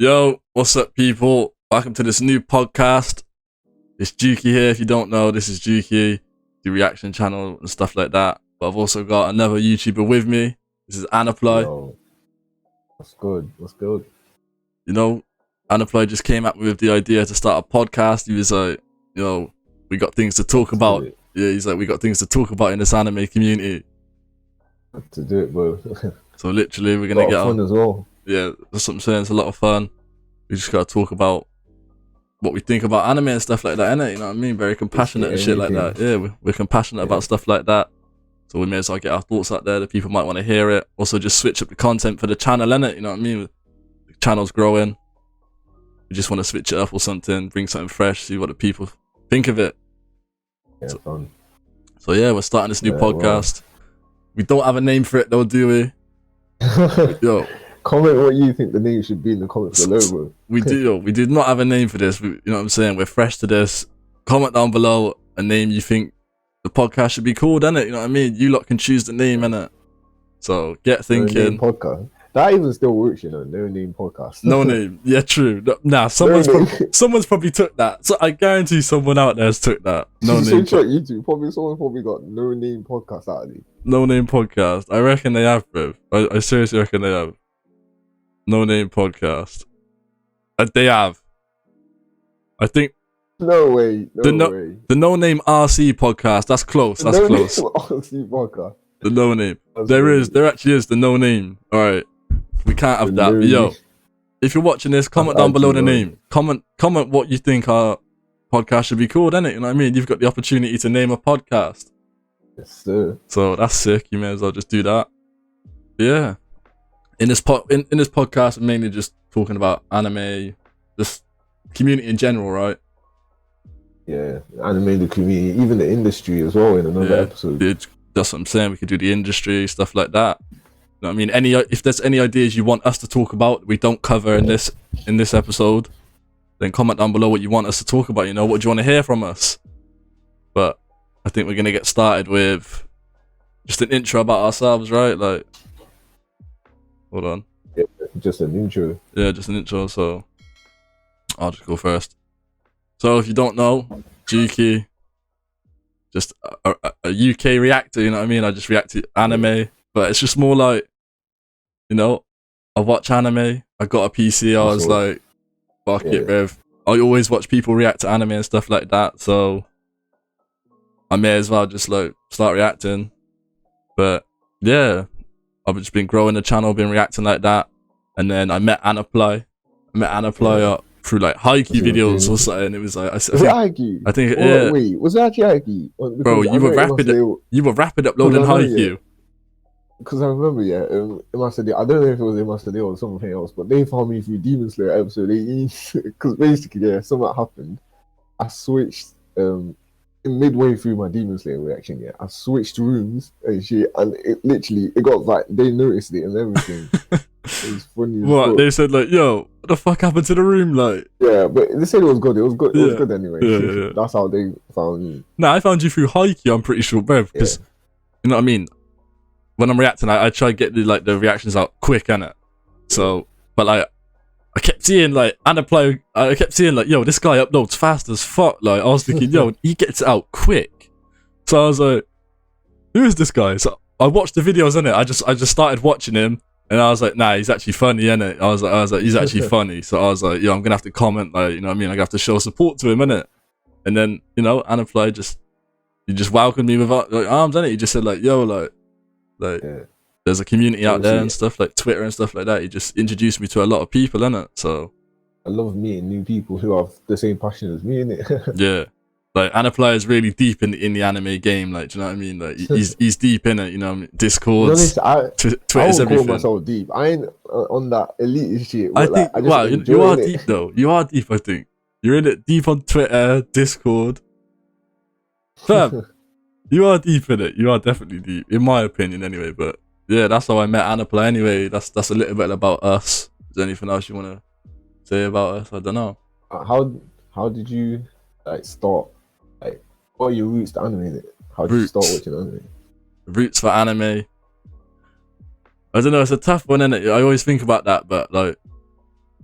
Yo, what's up, people? Welcome to this new podcast. It's Juqey here. If you don't know, this is Juqey, the reaction channel and stuff like that. But I've also got another YouTuber with me. This is Anaply. Yo, what's good? What's good? You know, Anaply just came up with the idea to start a podcast. He was like, we got things to talk about. Yeah, he's like, we got things to talk about in this anime community. To do it, bro. So literally, we're gonna get fun as well. Yeah, that's what I'm saying. It's a lot of fun. We just gotta talk about what we think about anime and stuff like that, innit? You know what I mean? Very compassionate and shit like that. Yeah, we're compassionate about stuff like that. So we may as well get our thoughts out there. The people might want to hear it. Also, just switch up the content for the channel, innit? You know what I mean? The channel's growing. We just want to switch it up or something, bring something fresh, see what the people think of it. Yeah, fun. So yeah, we're starting this new podcast. We don't have a name for it though, do we? Yo. Comment what you think the name should be in the comments below, bro. We did not have a name for this. You know what I'm saying? We're fresh to this. Comment down below a name you think the podcast should be called, innit? You know what I mean? You lot can choose the name, innit? So get thinking. No name podcast. That even still works, you know. No name podcast. No name. Yeah, true. Nah, someone's probably took that. So I guarantee someone out there has took that. No name. Check YouTube. Someone probably got no name podcast out of it. No name podcast. I reckon they have, bro. I seriously reckon they have. No name podcast. They have. I think. No way. No way. The No Name RC podcast. That's close. That's close. RC podcast. The No Name. That's There actually is the No Name. All right. We can't have that. But yo, if you're watching this, comment down below the name. Comment what you think our podcast should be called, innit? You know what I mean? You've got the opportunity to name a podcast. Yes, sir. So that's sick. You may as well just do that. Yeah. In this podcast, we're mainly just talking about anime, just community in general, right? Yeah, anime, the community, even the industry as well in another episode. That's what I'm saying. We could do the industry, stuff like that. You know what I mean? If there's any ideas you want us to talk about we don't cover in this episode, then comment down below what you want us to talk about. You know, what do you want to hear from us? But I think we're gonna get started with just an intro about ourselves, right? Like, hold on. Yeah, just an intro. Yeah, just an intro. So I'll just go first. So if you don't know, Juqey, just a UK reactor. You know what I mean? I just react to anime, but it's just more like, you know, I watch anime. I got a PC. I was like, fuck it, bruv. I always watch people react to anime and stuff like that. So I may as well just like start reacting. But yeah, I've just been growing the channel, been reacting like that. And then I met Anaply. Through like Haikyuu videos or something. It was like I think wait, was it actually Haikyuu? Bro, you were rapid uploading Haikyuu. Because I remember, I don't know if it was Master Day or something else, but they found me through Demon Slayer episode 18. Because basically, something happened. I switched midway through my Demon Slayer reaction. I switched rooms and shit, and it got like they noticed it and everything. It was funny. What they said, like, yo, what the fuck happened to the room? Like, yeah, but they said it was good. It was good. It was good anyway. Yeah. That's how they found me. Nah, I found you through Haikyuu. I'm pretty sure, bro. Because you know what I mean. When I'm reacting, I try to get the reactions out quick, innit? So, but like, I kept seeing like Anaply. I kept seeing like, yo, this guy uploads fast as fuck. Like, I was thinking, yo, he gets it out quick. So I was like, who is this guy? So I watched the videos, innit? I just started watching him. And I was like, nah, he's actually funny, innit? I was like, he's actually funny. So I was like, yo, I'm gonna have to comment, like, you know what I mean? I'm gonna have to show support to him, innit? And then, you know, Anaply he just welcomed me with like arms, innit? He just said like, yo, like there's a community out there and stuff, like Twitter and stuff like that. He just introduced me to a lot of people, innit? So I love meeting new people who have the same passion as me, innit? Yeah. Like Anaply is really deep in the anime game, like, do you know what I mean? Like he's deep in it, you know. Discords, Twitter's everything. I call myself deep. I ain't on that elite shit. I think you are deep though. You are deep. I think you're in it deep on Twitter, Discord. Fam, you are deep in it. You are definitely deep, in my opinion, anyway. But yeah, that's how I met Anaply. Anyway, that's a little bit about us. Is there anything else you want to say about us? I don't know. How did you like start? Like, what are your roots to anime? How did you start watching anime? Roots for anime. I don't know. It's a tough one, innit? I always think about that, but like,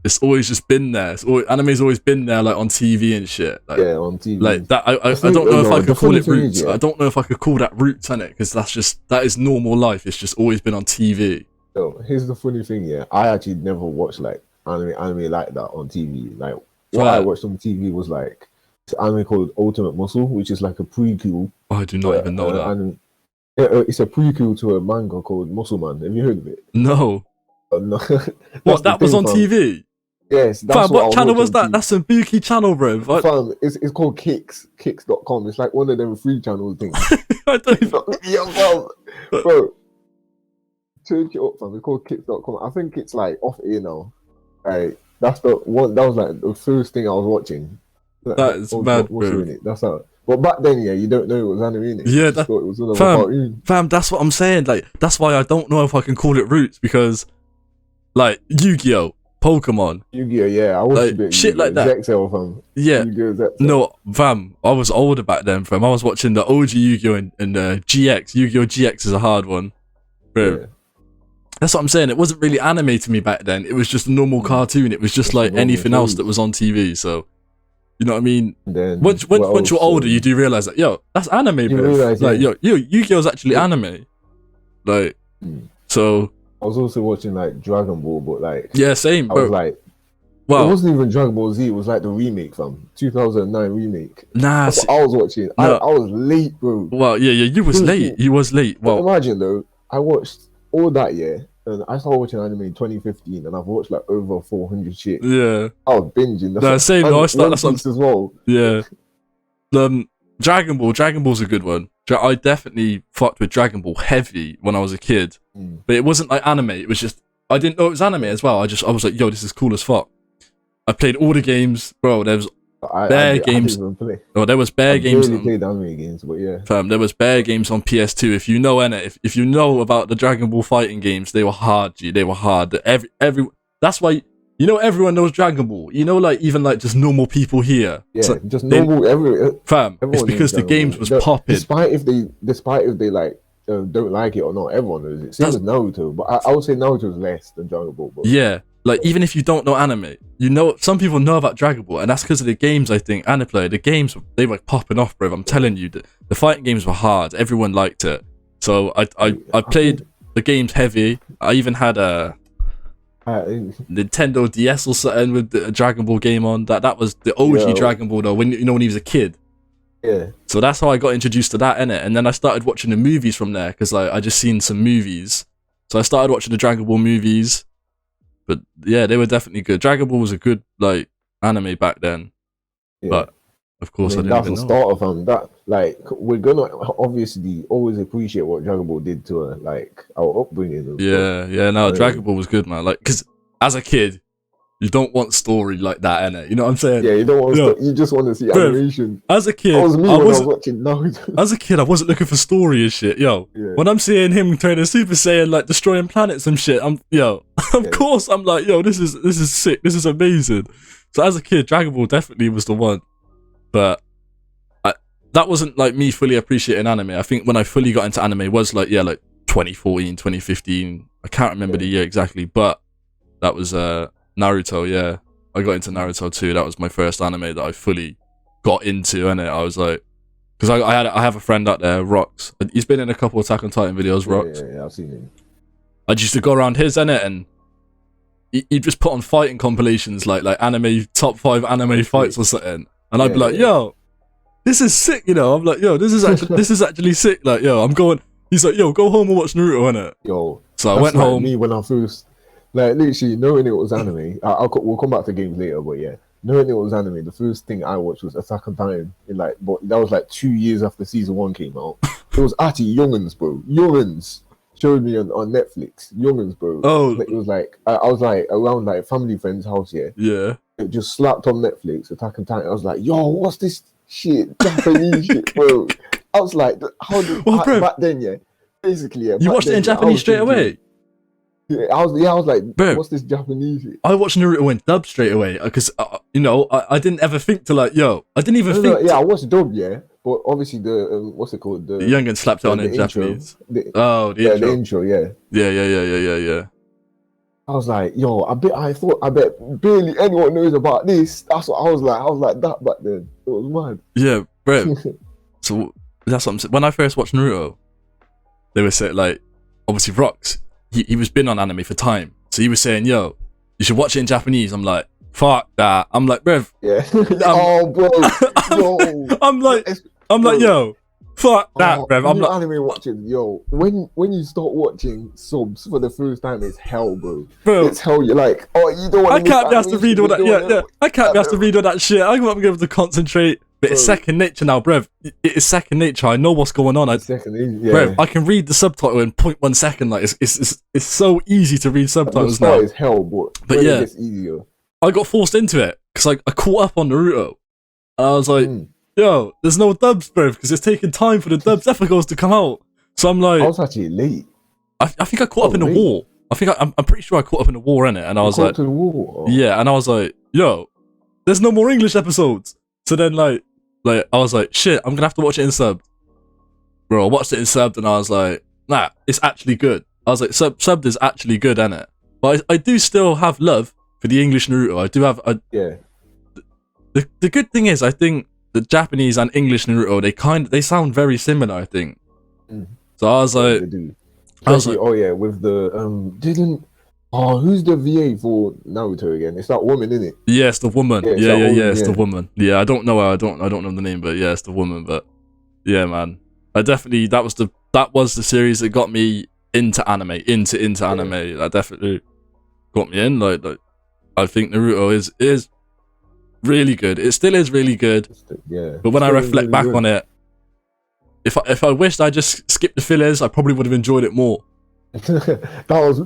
it's always just been there. Anime's always been there, like on TV and shit. Like, yeah, on TV. Like that, I don't know if I could call it roots. I don't know if I could call that roots, innit? Because that is normal life. It's just always been on TV. So here's the funny thing, yeah. I actually never watched like anime like that on TV. Like what I watched on TV was like this anime called Ultimate Muscle, which is like a prequel. I do not even know that. It's a prequel to a manga called Muscle Man. Have you heard of it? No. No. What, that was on TV? Yes. Fam, what channel was that? That's a Buki channel, bro. Fam, it's called Kicks. Kicks.com. It's like one of them free channel things. I don't even... Yeah, fam. Bro. Search it up, fam. It's called Kicks.com. I think it's like off air now. Like, that's the one. That was like the first thing I was watching. Like, that is mad, bro. In it. That's how. But back then, yeah, you don't know it was anime in it. Yeah, thought it was another cartoon. Fam, that's what I'm saying. Like, that's why I don't know if I can call it roots, because, like, Yu-Gi-Oh, Pokemon. Yu-Gi-Oh, yeah, I watched like, a bit. Shit like that. Zexel, fam. Yeah. Yu-Gi-Oh, no, fam, I was older back then, fam. I was watching the OG Yu-Gi-Oh and GX. Yu-Gi-Oh GX is a hard one, bro. Yeah. That's what I'm saying. It wasn't really anime to me back then. It was just a normal cartoon. It was just like anything else that was on TV. So, you know what I mean? Then, once you're older, you do realize that, yo, that's anime, bro. Like, yo, Yu-Gi-Oh's actually anime. Like, so. I was also watching like Dragon Ball, but like, yeah, same, bro. I was like, well, it wasn't even Dragon Ball Z. It was like the remake from 2009 remake. Nah, that's what I was watching. No. I was late, bro. Well, yeah, you was late. You was late. Well, imagine though, I watched all that year. And I started watching anime in 2015, and I've watched like over 400 shit. Yeah, I was binging. No, same. No, I started as well. Yeah. Dragon Ball's a good one. I definitely fucked with Dragon Ball heavy when I was a kid, but it wasn't like anime. It was just I didn't know it was anime as well. I was like, yo, this is cool as fuck. I played all the games, bro. There was games. There was bare games. I played anime games, but yeah. Fam, there was bare games on PS2. If you know if you know about the Dragon Ball fighting games, they were hard. They were hard. Every that's why everyone knows Dragon Ball. Like even like just normal people here. Yeah, so just normal. Fam, it's because the games was popping. Despite if they like don't like it or not, everyone knows it. Same as Naruto, but I would say Naruto is less than Dragon Ball. But yeah. Like, even if you don't know anime, some people know about Dragon Ball, and that's because of the games, I think, Anna played. The games, they were popping off, bro. I'm telling you, the fighting games were hard. Everyone liked it. So, I played the games heavy. I even had a Nintendo DS or something with the Dragon Ball game on. That was the OG Dragon Ball, though, when he was a kid. Yeah. So, that's how I got introduced to that, innit? And then I started watching the movies from there, because like, I just seen some movies. So, I started watching the Dragon Ball movies. But yeah, they were definitely good. Dragon Ball was a good like anime back then. Yeah. But of course, I didn't even know. That's the start of them. That like we're gonna obviously always appreciate what Dragon Ball did to our upbringing. Yeah. No, Dragon Ball was good, man. Like, because as a kid, you don't want story like that, innit? You know what I'm saying? Yeah, you don't want. You just want to see animation. As a kid, I was watching Naruto. As a kid, I wasn't looking for story and shit. When I'm seeing him turning Super Saiyan, like destroying planets and shit, of course, I'm like, yo, this is sick. This is amazing. So as a kid, Dragon Ball definitely was the one. But that wasn't like me fully appreciating anime. I think when I fully got into anime was like 2014, 2015. I can't remember the year exactly, but that was Naruto, yeah. I got into Naruto too. That was my first anime that I fully got into, and I was like, because I have a friend out there, Rox. He's been in a couple of Attack on Titan videos, Rox. Yeah, I've seen him. I used to go around his, and he'd just put on fighting compilations, like anime, top 5 anime fights or something. And I'd be like, yo, this is sick, I'm like, yo, this is actually sick. Like, yo, I'm going, he's like, yo, go home and watch Naruto, innit? Yo. So I went home. Me when I first... Like, literally, knowing it was anime, we'll come back to games later, but yeah, knowing it was anime, the first thing I watched was Attack on Titan. But that was like 2 years after season 1 came out. It was actually Young'uns, bro. Young'uns showed me on Netflix. Young'uns, bro. Oh. It was like, I was like around like family friend's house, yeah. Yeah. It just slapped on Netflix, Attack on Titan. I was like, yo, what's this shit? Japanese shit, bro. I was like, back then, yeah. Basically, yeah. You watched it in Japanese straight away? Yeah, I was like, bro, what's this Japanese shit? I watched Naruto in dub straight away because I didn't ever think to like, yo, I didn't even think. Yeah, I watched dub, yeah, but obviously the what's it called? The Young'un slapped it on in Japanese. The intro, yeah. Yeah. I was like, yo, I bet barely anyone knows about this. That's what I was like. I was like that back then. It was mad. Yeah, bro. So that's what I'm saying. When I first watched Naruto, they were saying like, obviously Rox, he was been on anime for time, so he was saying, yo, you should watch it in Japanese. I'm like, fuck that. I'm like, bruv. Yeah. Oh, bro. Yo. I'm like, yo, fuck that, bruv. I'm like, like, anime watching, yo. When you start watching subs for the first time, it's hell, bro. It's hell. You're like, oh, you don't want I can't be asked to read all that. Yeah. I can't be asked to read all that shit. I won't be able to concentrate. But it's second nature now, bruv. It is second nature. I know what's going on. Bruv, I can read the subtitle in 0.1 second. Like it's so easy to read subtitles now. It's hell, but yeah, it's easier. I got forced into it because I caught up on Naruto. And I was like, yo, there's no dubs, bruv, because it's taking time for the dubs episodes to come out. So I'm like, I was actually late. I think I caught up in the war. I think I'm pretty sure I caught up in the war, innit? And I was like, to the war. Yeah, and I was like, yo, there's no more English episodes. So then like I was like, shit, I'm gonna have to watch it in sub. Bro, I watched it in subbed and I was like, nah, it's actually good. I was like, subbed is actually good, innit? But I do still have love for the English Naruto. I do have yeah. The good thing is I think the Japanese and English Naruto, they sound very similar, I think. So I was like, oh yeah, with the who's the VA for Naruto again? It's that woman, isn't it? Yeah, it's the woman. Yeah, it's the woman. Yeah, I don't know her. I don't know the name, but yeah, it's the woman. But yeah, man, I definitely that was the series that got me into anime, into anime. That definitely got me in. Like I think Naruto is really good. It still is really good. Yeah. But when I reflect back on it, if I wished I just skipped the fillers, I probably would have enjoyed it more. That was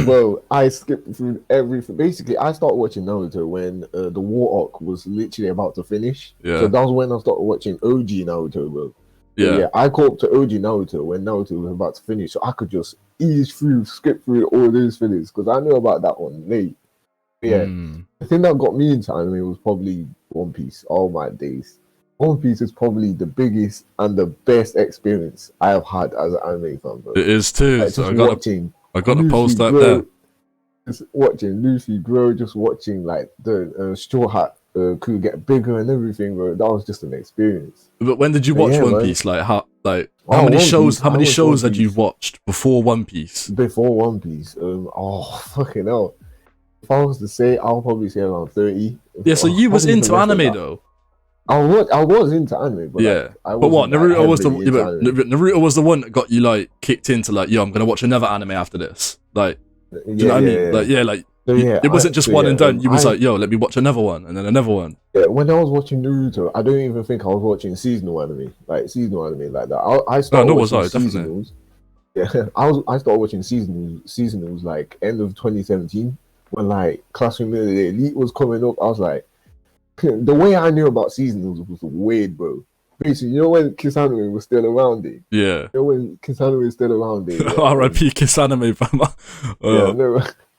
bro. I skipped through everything. Basically, I started watching Naruto when the war arc was literally about to finish. Yeah. So that was when I started watching OG Naruto, bro. Yeah. I caught up to OG Naruto when Naruto was about to finish, so I could just skip through all those fillers because I knew about that one late. Yeah. The thing that got me into anime was probably One Piece. Oh my days. One Piece is probably the biggest and the best experience I have had as an anime fan, bro. It is too. Like, so I got to post that grow, there. Just watching Luffy grow, just watching like the Straw Hat crew get bigger and everything, bro. That was just an experience. But when did you watch One Piece? Like how many shows? How many shows had you watched before One Piece? Before One Piece, fucking hell. If I was to say, I'll probably say around 30. Yeah, so you was into anime though. I was into anime, but yeah. But what Naruto was Naruto was the one that got you like kicked into like, yo, I'm gonna watch another anime after this. Like, do you know what I mean? It wasn't just one and done. You was like, yo, let me watch another one and then another one. Yeah, when I was watching Naruto, I don't even think I was watching seasonal anime like that. I started watching seasonals. Yeah, I started watching seasonals like end of 2017 when like Classroom Elite was coming up. I was like, the way I knew about seasonals was weird, bro. Basically, you know when Kisanue was still around it? Yeah. You know when Kisanue was still around it? Yeah, R.I.P. Kisanime, fam.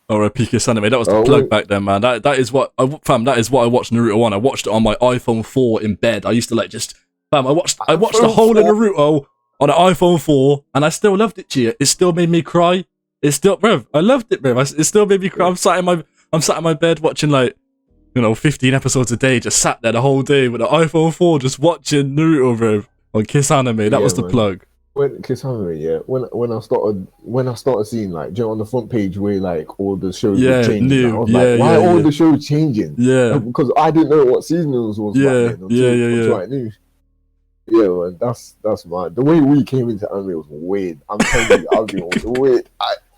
R.I.P. Kisanime. That was the plug back then, man. That is what I watched Naruto on. I watched it on my iPhone 4 in bed. I used to like just, fam, I watched the whole of Naruto on an iPhone 4 and I still loved it, Gia. It still made me cry. It's still, bruv, I loved it, bruv. It still made me cry. I'm sat in my bed watching like, 15 episodes a day, just sat there the whole day with an iPhone 4 just watching Naruto, bro, on Kiss Anime. That was the plug. When Kiss Anime, yeah. When I started seeing like, on the front page where like all the shows were changing, I was like, why are all the shows changing? Yeah. Because I didn't know what seasonals was until I knew. Yeah, man, that's mad. The way we came into anime was weird. I'm telling you, it was weird.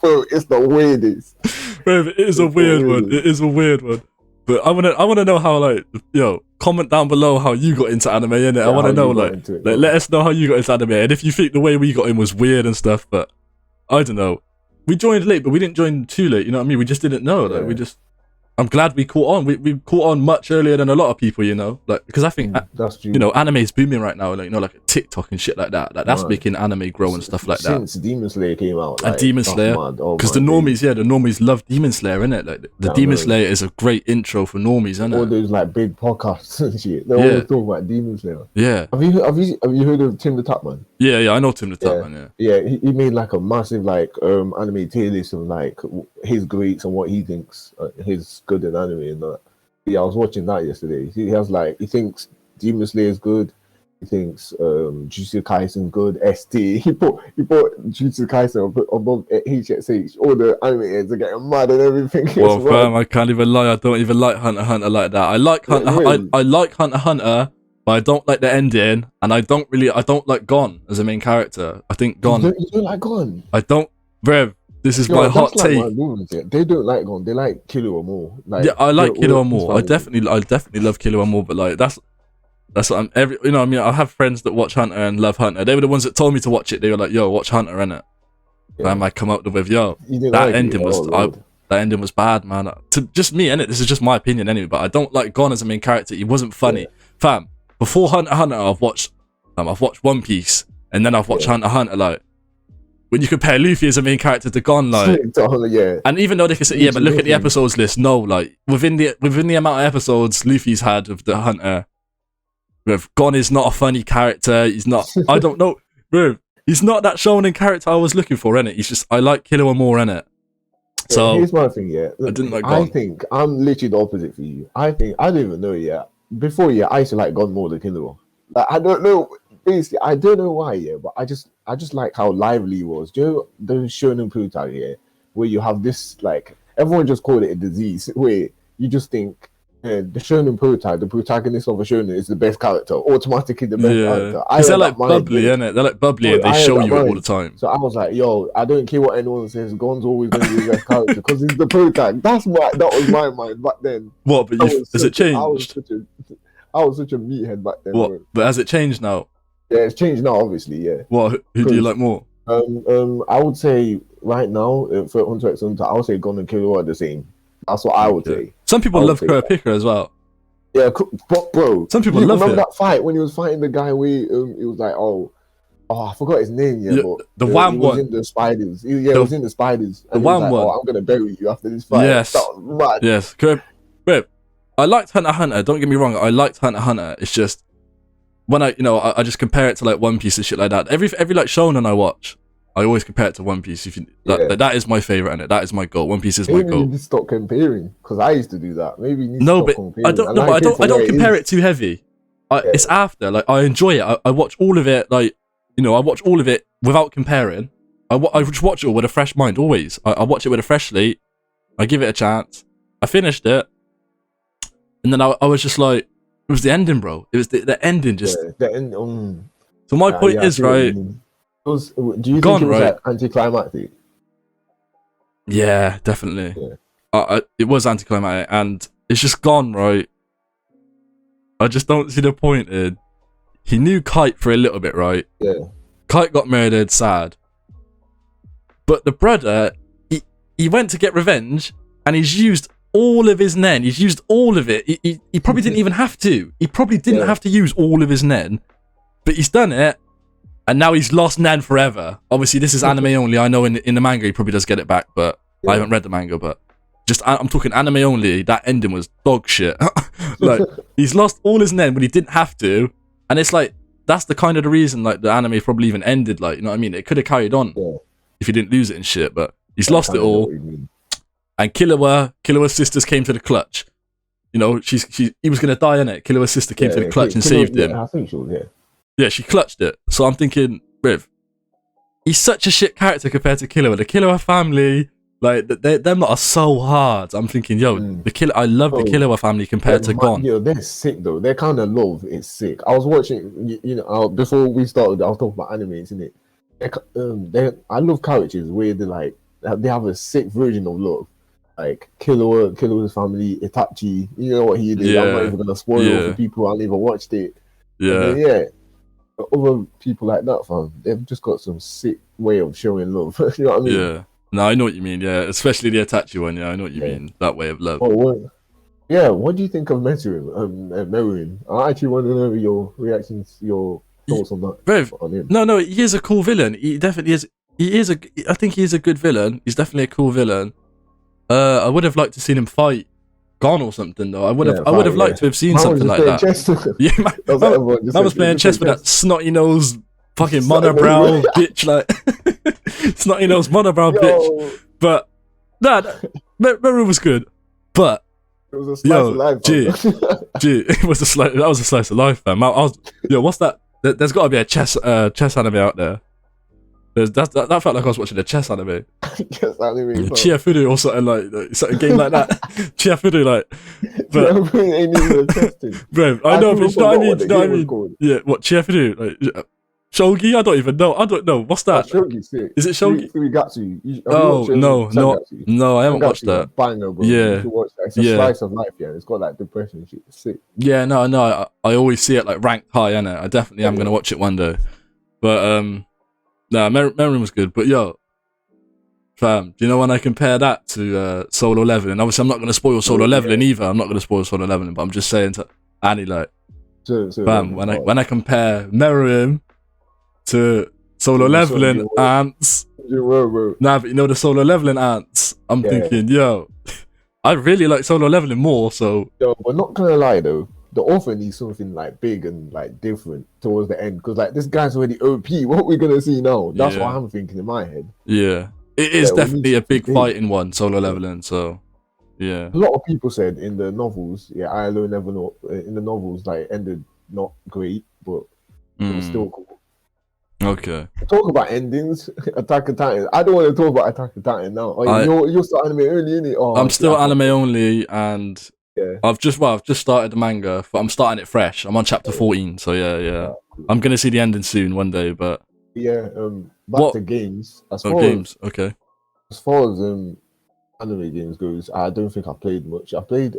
Bro, it's the weirdest. Bro, it is a weird one. It is a weird one. But I wanna know how, like, comment down below how you got into anime, innit? I wanna know, like, let us know how you got into anime, and if you think the way we got in was weird and stuff. But I don't know. We joined late, but we didn't join too late. You know what I mean? We just didn't know. Like, we just I'm glad we caught on. We caught on much earlier than a lot of people, you know, like because I think That's true. you know anime is booming right now, like you know, like TikTok and shit like that. Like that's making anime grow and stuff like that. Since Demon Slayer came out, and Demon Slayer, because the normies love Demon Slayer, innit? Like the Demon Slayer is a great intro for normies, isn't it? All those like big podcasts and shit. They're always talking about Demon Slayer. Yeah. Have you heard of Tim the Tapman? Yeah, I know Tim the Tapman. Yeah, he made like a massive like anime tier list of like his greats and what he thinks his good in anime and that. Yeah, I was watching that yesterday. He has like he thinks Demon Slayer is good. He thinks Jujutsu Kaisen good. ST. He put Jujutsu Kaisen above HXH. All the anime heads are getting mad and everything. Well, fam, I can't even lie. I don't even like Hunter x Hunter like that. I like Hunter. Really? I like Hunter x Hunter, but I don't like the ending, and I don't like Gon as a main character. I think Gon. You don't like Gon? I don't, Rev. This is my hot take. They don't like Gon. They like Killua more. Like, yeah, I like Killua more. I definitely love Killua more. But like that's what I'm you know what I mean. I have friends that watch Hunter and love Hunter. They were the ones that told me to watch it. They were like, "Yo, watch Hunter," innit? Yeah. And I come up with, "Yo, that ending was bad, man." To just me, innit? This is just my opinion, anyway. But I don't like Gon as a main character. He wasn't funny, fam. Before Hunter x Hunter, I've watched One Piece, and then I've watched Hunter x Hunter. Like when you compare Luffy as a main character to Gon, like and even though they can say, but look at the episodes list. No, like within the amount of episodes Luffy's had of the Hunter. Gon is not a funny character. He's not. I don't know, bro. He's not that shonen character I was looking for, innit? He's just. I like Killua more, innit? So here's my thing. Yeah, I didn't like Gon. I think I'm literally the opposite for you. I think I don't even know yet. Before I used to like Gon more than Killua. Like I don't know. Basically, I don't know why. Yeah, but I just like how lively he was. Do you know the shonen protag where you have this like everyone just called it a disease where you just think. The shonen the protagonist of a shonen is the best character, automatically the best character. Because they're like bubbly, innit? They're like bubbly and they show you it all the time. So I was like, yo, I don't care what anyone says, Gon's always going to be the best character because he's the protag. That was my mind back then. What, but has it changed? I was such a meathead back then. What, but has it changed now? Yeah, it's changed now, obviously, yeah. What, who do you like more? I would say right now, for Hunter x Hunter, I would say Gon and Killua are the same. That's what I would say. Some people love Kurapika as well. Yeah, but bro, some people love it. Remember that fight when he was fighting the guy where he was like, oh, I forgot his name. Yeah, but the Wham one. Was in the spiders. He was in the spiders. The Wham one. Oh, I'm gonna bury you after this fight. Yes. Yes. Bro, I liked Hunter x Hunter. Don't get me wrong. I liked Hunter x Hunter. It's just when I just compare it to like One Piece and shit like that. Every like shonen I watch, I always compare it to One Piece. If you that is my favorite, and that is my goal. One Piece is my goal. You need to stop comparing because I used to do that. Maybe you need to stop comparing. I don't compare it too heavy. It's after like I enjoy it. I watch all of it. Like I watch all of it without comparing. I just watch it with a fresh mind always. I watch it with a fresh slate. I give it a chance. I finished it, and then I was just like, it was the ending, bro. It was the ending. Just the end. So my point is right. Do you think it was like anticlimactic? Yeah, definitely. Yeah. It was anticlimactic, and it's just gone, right? I just don't see the point in. He knew Kite for a little bit, right? Yeah. Kite got murdered, sad. But the brother, he went to get revenge, and he's used all of his nen. He's used all of it. He probably didn't even have to. He probably didn't have to use all of his nen, but he's done it. And now he's lost Nen forever. Obviously, this is anime only. I know in the manga he probably does get it back, but I haven't read the manga. But I'm talking anime only. That ending was dog shit. Like he's lost all his Nen when he didn't have to, and it's like that's the kind of the reason like the anime probably even ended. Like you know what I mean? It could have carried on if he didn't lose it and shit. But he's lost it all. And Killua's sisters came to the clutch. You know, he was gonna die in it. Killua's sister came to the clutch and saved him. I think she was Yeah, she clutched it. So I'm thinking, Riv, he's such a shit character compared to Killua. The Killua family, like, them lot are so hard. I'm thinking, yo, I love the Killua family compared to Gon. Yo, they're sick, though. Their kind of love is sick. I was watching, before we started, I was talking about anime, isn't it? I love characters where they have a sick version of love. Like, Killua's family, Itachi, you know what he did. Yeah. I'm not even going to spoil it for people who haven't even watched it. Yeah. Other people like that, fam, they've just got some sick way of showing love. You know what I mean? Yeah. No, I know what you mean. Yeah, especially the Itachi one. Yeah, I know what you mean. That way of love. Oh, Yeah, what do you think of Meruem? I actually want to know your reactions, your He, thoughts on that, bro, on him. no, he is a cool villain. He definitely is. He is a. I think he is a good villain. He's definitely a cool villain. I would have liked to seen him fight Gon or something though. Yeah, I would have fine, yeah. liked to have seen Man was something just like playing that. chess. That Yeah, man, was like everyone just man said, was playing just chess play with that snotty nose fucking Snotty monobrow nose. bitch, like snotty nose monobrow bitch. Yo, But nah, Meru was good. But it was a slice of yo, life. gee, it was a slice. That was a slice of life, man. I was, yo, what's that? There's got to be a chess anime out there. That felt like I was watching a chess anime. Yes, anime. Chiafudu or something like a game like that. Chiafudu, like, but Ain't even a testing. bro, I know, but you know what I mean. You know what I mean? Called. Yeah, what Chiafudu? Like Shogi? I don't even know. I don't know. What's that? Shogi, sick. Is it Shogi? Furigatsu. Oh no, no, I haven't watched that. Banger, bro. Yeah, you should watch that. It's a slice of life. Yeah, it's got like depression and shit. It's sick. Yeah, no. I always see it like ranked high, innit? I definitely am gonna watch it one day. But nah, Memory was good. But yo, fam, do you know when I compare that to Solo Leveling? Obviously, I'm not gonna spoil Solo Leveling either. I'm not gonna spoil Solo Leveling, but I'm just saying to Annie, like, fam, when I compare Meruem to Solo Leveling ants, nah, but you know the Solo Leveling ants, I'm thinking, yo, I really like Solo Leveling more. So, yo, we're not gonna lie though. The author needs something like big and like different towards the end, because like this guy's already OP. What are we gonna see now? That's what I'm thinking in my head. Yeah, it is definitely a big fighting one, Solo Leveling. So, yeah. A lot of people said in the novels, I alone never know. In the novels, like ended not great, but it was still cool. Okay. Talk about endings. Attack of Titan. I don't want to talk about Attack of Titan now. You're still anime only, innit? Oh, I'm still anime only, and I've just started the manga, but I'm starting it fresh. I'm on chapter 14, so yeah. I'm gonna see the ending soon, one day. But back to games. As far as anime games goes, I don't think I played much. I played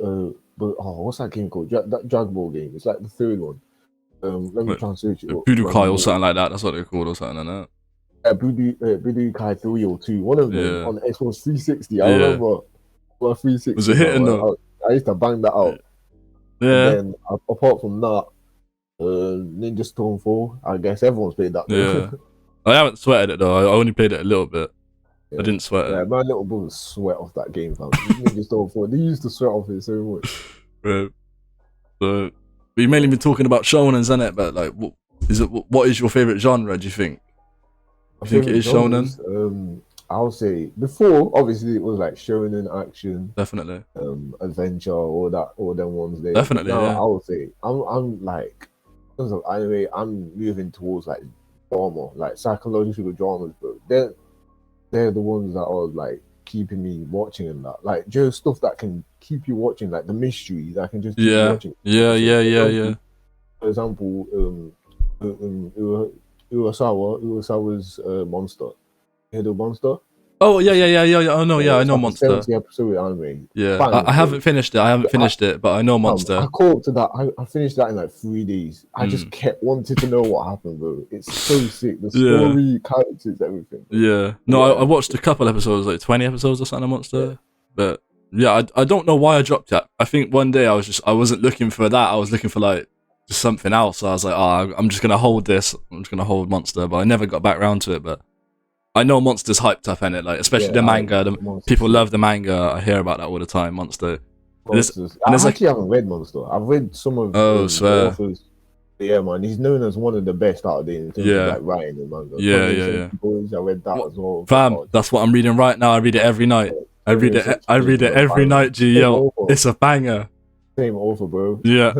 what's that game called? That Dragon Ball game. It's like the third one. Let me try and search it. Budokai or something like that. That's what they're called, or something like that. Budokai 3 or 2. One of them on Xbox 360. I remember 360. Was it hitting though? I used to bang that out. Yeah. And then apart from that, Ninja Storm 4. I guess everyone's played that. Yeah. I haven't sweated it though. I only played it a little bit. I didn't sweat it. My little brother sweat off that game, fam. Ninja Storm 4. They used to sweat off it so much. Right. So we've mainly been talking about shonens, isn't it? But like, what is your favorite genre? Do you think? I think it is shonen. I'll say before, obviously, it was like shonen action, definitely, adventure, all them ones there. Definitely, now, I would say I'm like, in terms of anime, I'm moving towards like drama, like psychological dramas, but they're the ones that are like keeping me watching and that, like just stuff that can keep you watching, like the mystery that can just keep you watching. Yeah. For example, Urasawa's Monster. You hear the Monster? Oh yeah. Oh no, I know Monster. 70 episode anime. Yeah, I haven't finished it. But I know Monster. I caught up to that. I finished that in like 3 days. I just kept wanting to know what happened, bro. It's so sick. The story, characters, everything. Yeah. No, I watched a couple episodes, like 20 episodes or something of Monster. Yeah. But yeah, I don't know why I dropped that. I think one day I wasn't looking for that. I was looking for like just something else. So I was like, I'm just gonna hold this. I'm just gonna hold Monster. But I never got back around to it. But I know Monster's hyped up in it, like especially the manga. People love the manga. I hear about that all the time. Monster. I actually haven't read Monster. I've read some of the authors. Yeah, man, he's known as one of the best out there in terms of like writing the manga. Yeah. Boys, I read that as well. Fam, that's what I'm reading right now. I read it every night. I read it every night. Yo, it's a banger. Same author, bro. Yeah.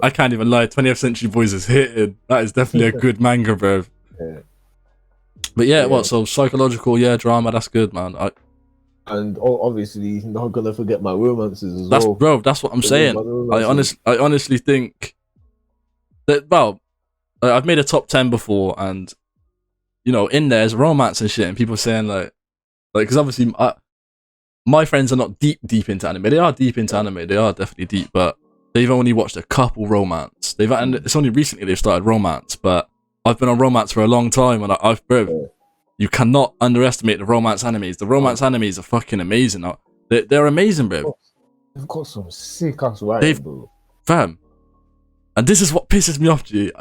I can't even lie. 20th Century Boys is hitting. That is definitely a good manga, bro. Yeah. But so psychological, drama, that's good, man. And obviously, not gonna forget my romances as well. Bro, that's what I'm saying. I honestly think that, well, I've made a top 10 before, and you know, in there's romance and shit, and people saying like, because obviously, my friends are not deep into anime. They are deep into anime. They are definitely deep, but they've only watched a couple romance. And it's only recently they've started romance, but I've been on romance for a long time, and you cannot underestimate the romance animes. The romance animes are fucking amazing. They're amazing, bro. They've got some sick ass writing, bro. Fam. And this is what pisses me off, G.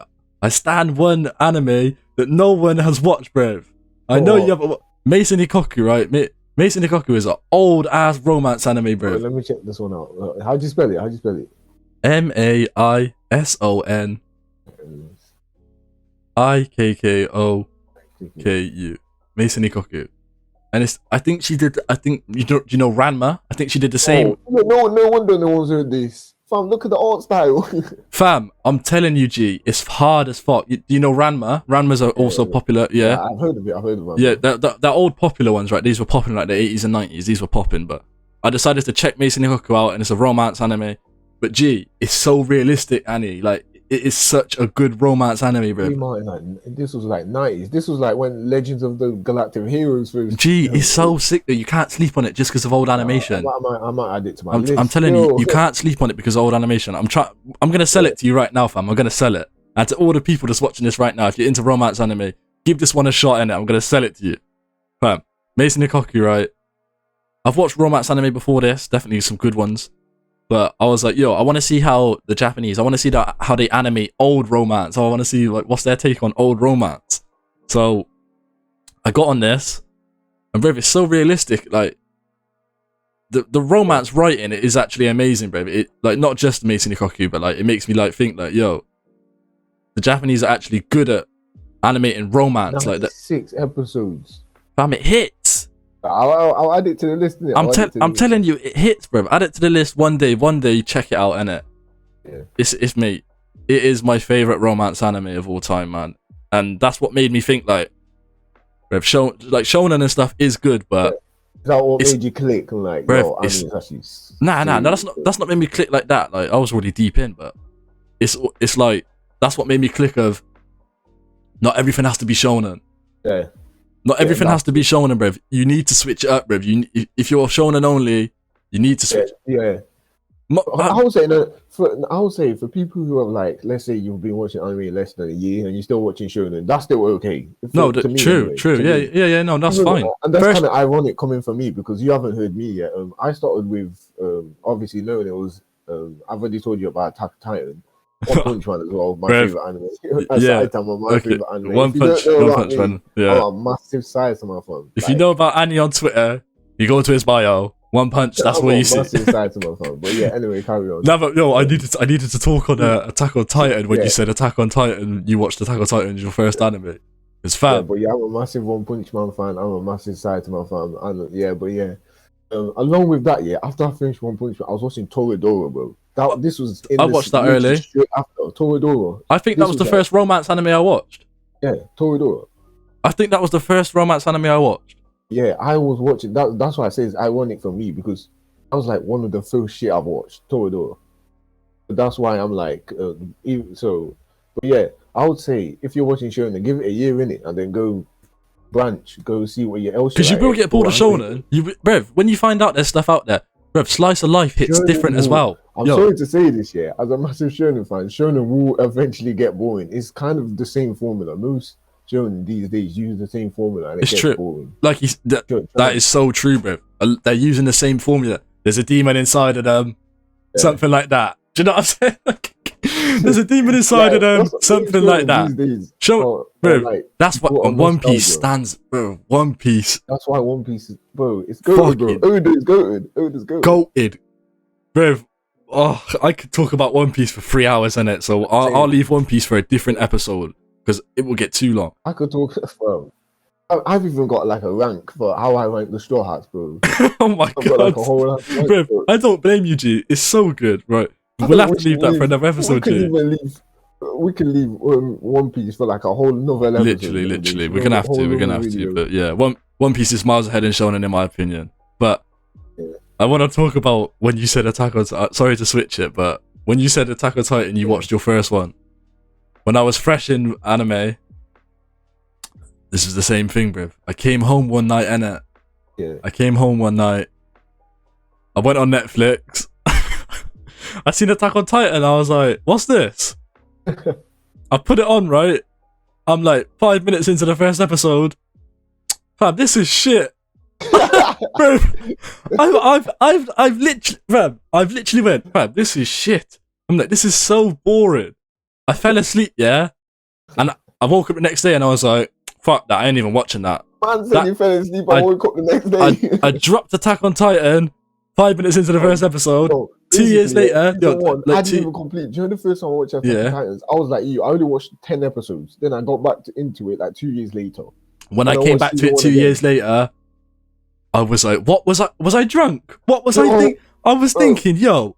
I stand one anime that no one has watched, bruv. I know you have Mason Ikoku, right? Mason Ikoku is an old ass romance anime, bruv. Let me check this one out. How'd you spell it? Maison Ikkoku. Mason Ikoku. And I think you know Ranma? I think she did the same. No wonder no one's heard this. Fam, look at the art style. Fam, I'm telling you, G, it's hard as fuck. You know Ranma? Ranma's are also popular, yeah. I've heard of it. Yeah, the old popular ones, right? These were popping like the 80s and 90s. These were popping, but I decided to check Mason Ikoku out, and it's a romance anime. But G, it's so realistic, Annie. Like, it is such a good romance anime, bro. This was like 90s. This was like when Legends of the Galactic Heroes first. G, it's so sick that you can't sleep on it just because of old animation. I might add it to my list. I'm telling you can't sleep on it because of old animation. I'm gonna sell it to you right now, fam. I'm gonna sell it. And to all the people that's watching this right now, if you're into romance anime, give this one a shot in it. I'm gonna sell it to you. Fam, Mason Ikoku, right? I've watched romance anime before this, definitely some good ones. But I was like, yo, I want to see how the Japanese, I want to see how they animate old romance. I want to see like what's their take on old romance. So I got on this, and bro, it's so realistic. Like the romance writing is actually amazing, bro. It like not just Mason Ikoku, but like it makes me like think like, yo, the Japanese are actually good at animating romance like that. 6 episodes. Fam, it hits. I'll add it to the list. I'm telling you, it hits, bro. Add it to the list one day, check it out, innit? Yeah. It's mate. It is my favorite romance anime of all time, man. And that's what made me think like, bro, shonen and stuff is good, but is that what made you click? Like, bro, actually nah, that's not made me click like that. Like I was already deep in, but it's like that's what made me click of. Not everything has to be shonen. Yeah. Not everything has to be shonen, bruv. You need to switch it up, bruv. If you're shonen only, you need to switch. Yeah. I would say for people who have like, let's say you've been watching anime less than a year and you're still watching shonen, that's still okay. True. Yeah. No, that's fine. And that's kind of ironic coming from me because you haven't heard me yet. I started with obviously knowing it was. I've already told you about Attack on Titan. One Punch Man as well, my favorite anime. Favorite anime. One Punch Man. Yeah. I'm a massive Saitama fan. If you know about Annie on Twitter, you go to his bio. One Punch. That's what you see. Massive Saitama fan. But yeah, anyway, carry on. No, but yo, I needed to talk on Attack on Titan when you said Attack on Titan. You watched Attack on Titan as your first anime. It's fab. Yeah, but yeah, I'm a massive One Punch Man fan. I'm a massive Saitama fan. Along with that, after I finished One Punch Man, I was watching Toradora, bro. I watched that early. After Toradora. I think that was the first romance anime I watched. Yeah, Toradora. I think that was the first romance anime I watched. Yeah, I was watching that. That's why I say it's ironic for me because I was like one of the first shit I've watched, Toradora. But that's why I'm like, But yeah, I would say if you're watching shonen, give it a year in it and then go see what else. Because you will get bored of shonen. Bruv, when you find out there's stuff out there, bruv, slice of life hits different as well. I'm sorry to say this, as a massive shonen fan, shonen will eventually get boring. It's kind of the same formula. Most shonen these days use the same formula and it gets boring. Like that is so true, bruv. They're using the same formula. There's a demon inside of them, something like that. Do you know what I'm saying? There's a demon inside of them, something like that. Bro, that's what One Piece stands, bro. One Piece. That's why One Piece is, bro. It's goated, bro. Oda is goated. Goated, bro. Oh, I could talk about One Piece for 3 hours in it, so I'll leave One Piece for a different episode because it will get too long. I could talk, bro. I've even got like a rank for how I rank the Straw Hats, bro. Oh my god, bro! I don't blame you, G. It's so good, right? We'll have to leave that for another episode, G. We can leave One Piece for like a whole another episode. Literally. We're gonna have to. But yeah, One Piece is miles ahead in shonen in my opinion. But I want to talk about when you said Attack on Titan. Sorry to switch it, but when you said Attack on Titan, you watched your first one. When I was fresh in anime, this is the same thing, bruv. I came home one night, innit? Yeah. I came home one night. I went on Netflix. I seen Attack on Titan. I was like, what's this? I put it on, right? I'm like 5 minutes into the first episode. Fam, this is shit. Bro, I've literally went, fam, this is shit. I'm like, this is so boring. I fell asleep, yeah, and I woke up the next day and I was like, fuck that, I ain't even watching that. Man said he fell asleep. I woke up the next day. I dropped Attack on Titan 5 minutes into the first episode. No, 2 years later, I didn't even complete. During the first time I watched Attack on Titans, I was like you. I only watched 10 episodes. Then I got back into it like 2 years later. When I came back to it 2 years later, I was like, what was I? Was I drunk? What was I thinking? I was thinking, yo,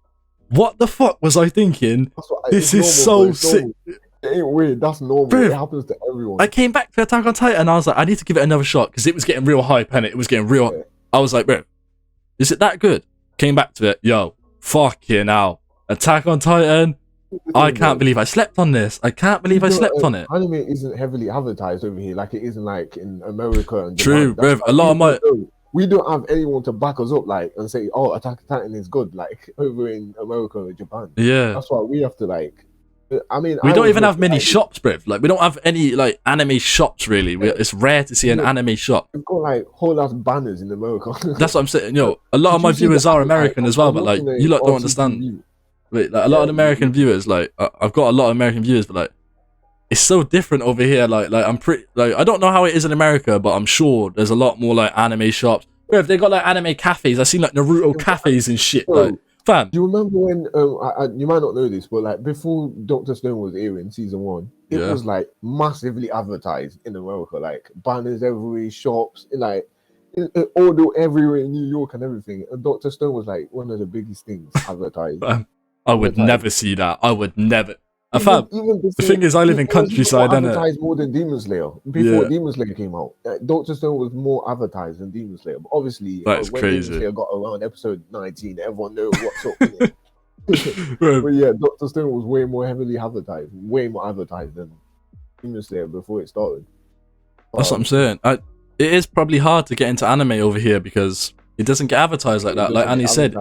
what the fuck was I thinking? This is so sick. It ain't weird. That's normal. Bro, it happens to everyone. I came back to Attack on Titan and I was like, I need to give it another shot because it was getting real hype and it was getting real. Yeah. I was like, bro, is it that good? Came back to it, yo, fucking hell. Attack on Titan. I can't believe I slept on this. I can't believe I slept on it. Anime isn't heavily advertised over here like it isn't like in America and True, bro. A lot of my we don't have anyone to back us up like and say, oh, Attack on Titan is good like over in America or Japan. Yeah, that's why we have to like. I mean, we don't even have many shops, bruv. Like, we don't have any like anime shops really. It's rare to see an anime shop. We've got like whole ass banners in America. That's what I'm saying. Yo, a lot of my viewers are American as well, but like, you lot don't understand. Wait, like a lot of American viewers, like I've got a lot of American viewers, but like, it's so different over here. Like I'm pretty like I don't know how it is in America, but I'm sure there's a lot more like anime shops. Bruv, they got like anime cafes. I've seen like Naruto cafes and shit. Like. Fam. Do you remember when you might not know this, but like before Dr. Stone was airing season 1, it was like massively advertised in America, like banners everywhere, shops, like all everywhere in New York and everything. And Dr. Stone was like one of the biggest things advertised. I would never see that. I would never. Fam, the thing is, I live in countryside, and advertised more than Demon Slayer before Demon Slayer came out. Dr. Stone was more advertised than Demon Slayer, but obviously, that's when crazy. Demon Slayer got around episode 19, everyone knew what's up. But yeah, Dr. Stone was way more heavily advertised, way more advertised than Demon Slayer before it started. That's what I'm saying. It is probably hard to get into anime over here because it doesn't get advertised like that. Like Annie said,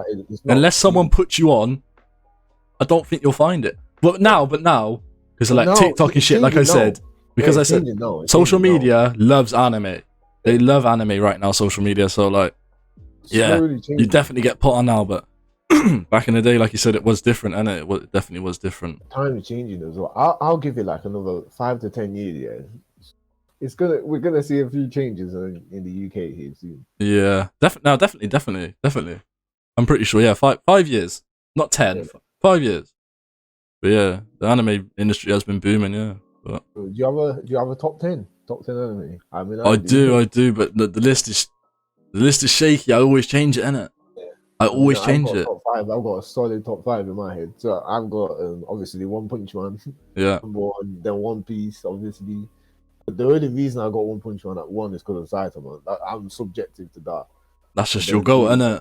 unless someone puts you on, I don't think you'll find it. But now, because of like TikTok and shit, like I said, because I said social media loves anime. They love anime right now, social media. So like, yeah, you definitely get put on now. But back in the day, like you said, it was different, and it definitely was different. Time is changing as well. I'll give it like another 5 to 10 years. Yeah, we're gonna see a few changes in the UK here soon. Yeah, definitely. I'm pretty sure. Yeah, 5 years, not 10, 5 years. But yeah, the anime industry has been booming. Yeah. But do you have a top 10 anime? I mean, I do. But the list is shaky. I always change it, innit? Yeah. I always change it. Top 5. I've got a solid top 5 in my head. So I've got obviously One Punch Man. Yeah. Then One Piece, obviously. But the only reason I got One Punch Man at 1 is because of Saitama. I'm subjective to that. That's just your goal, innit?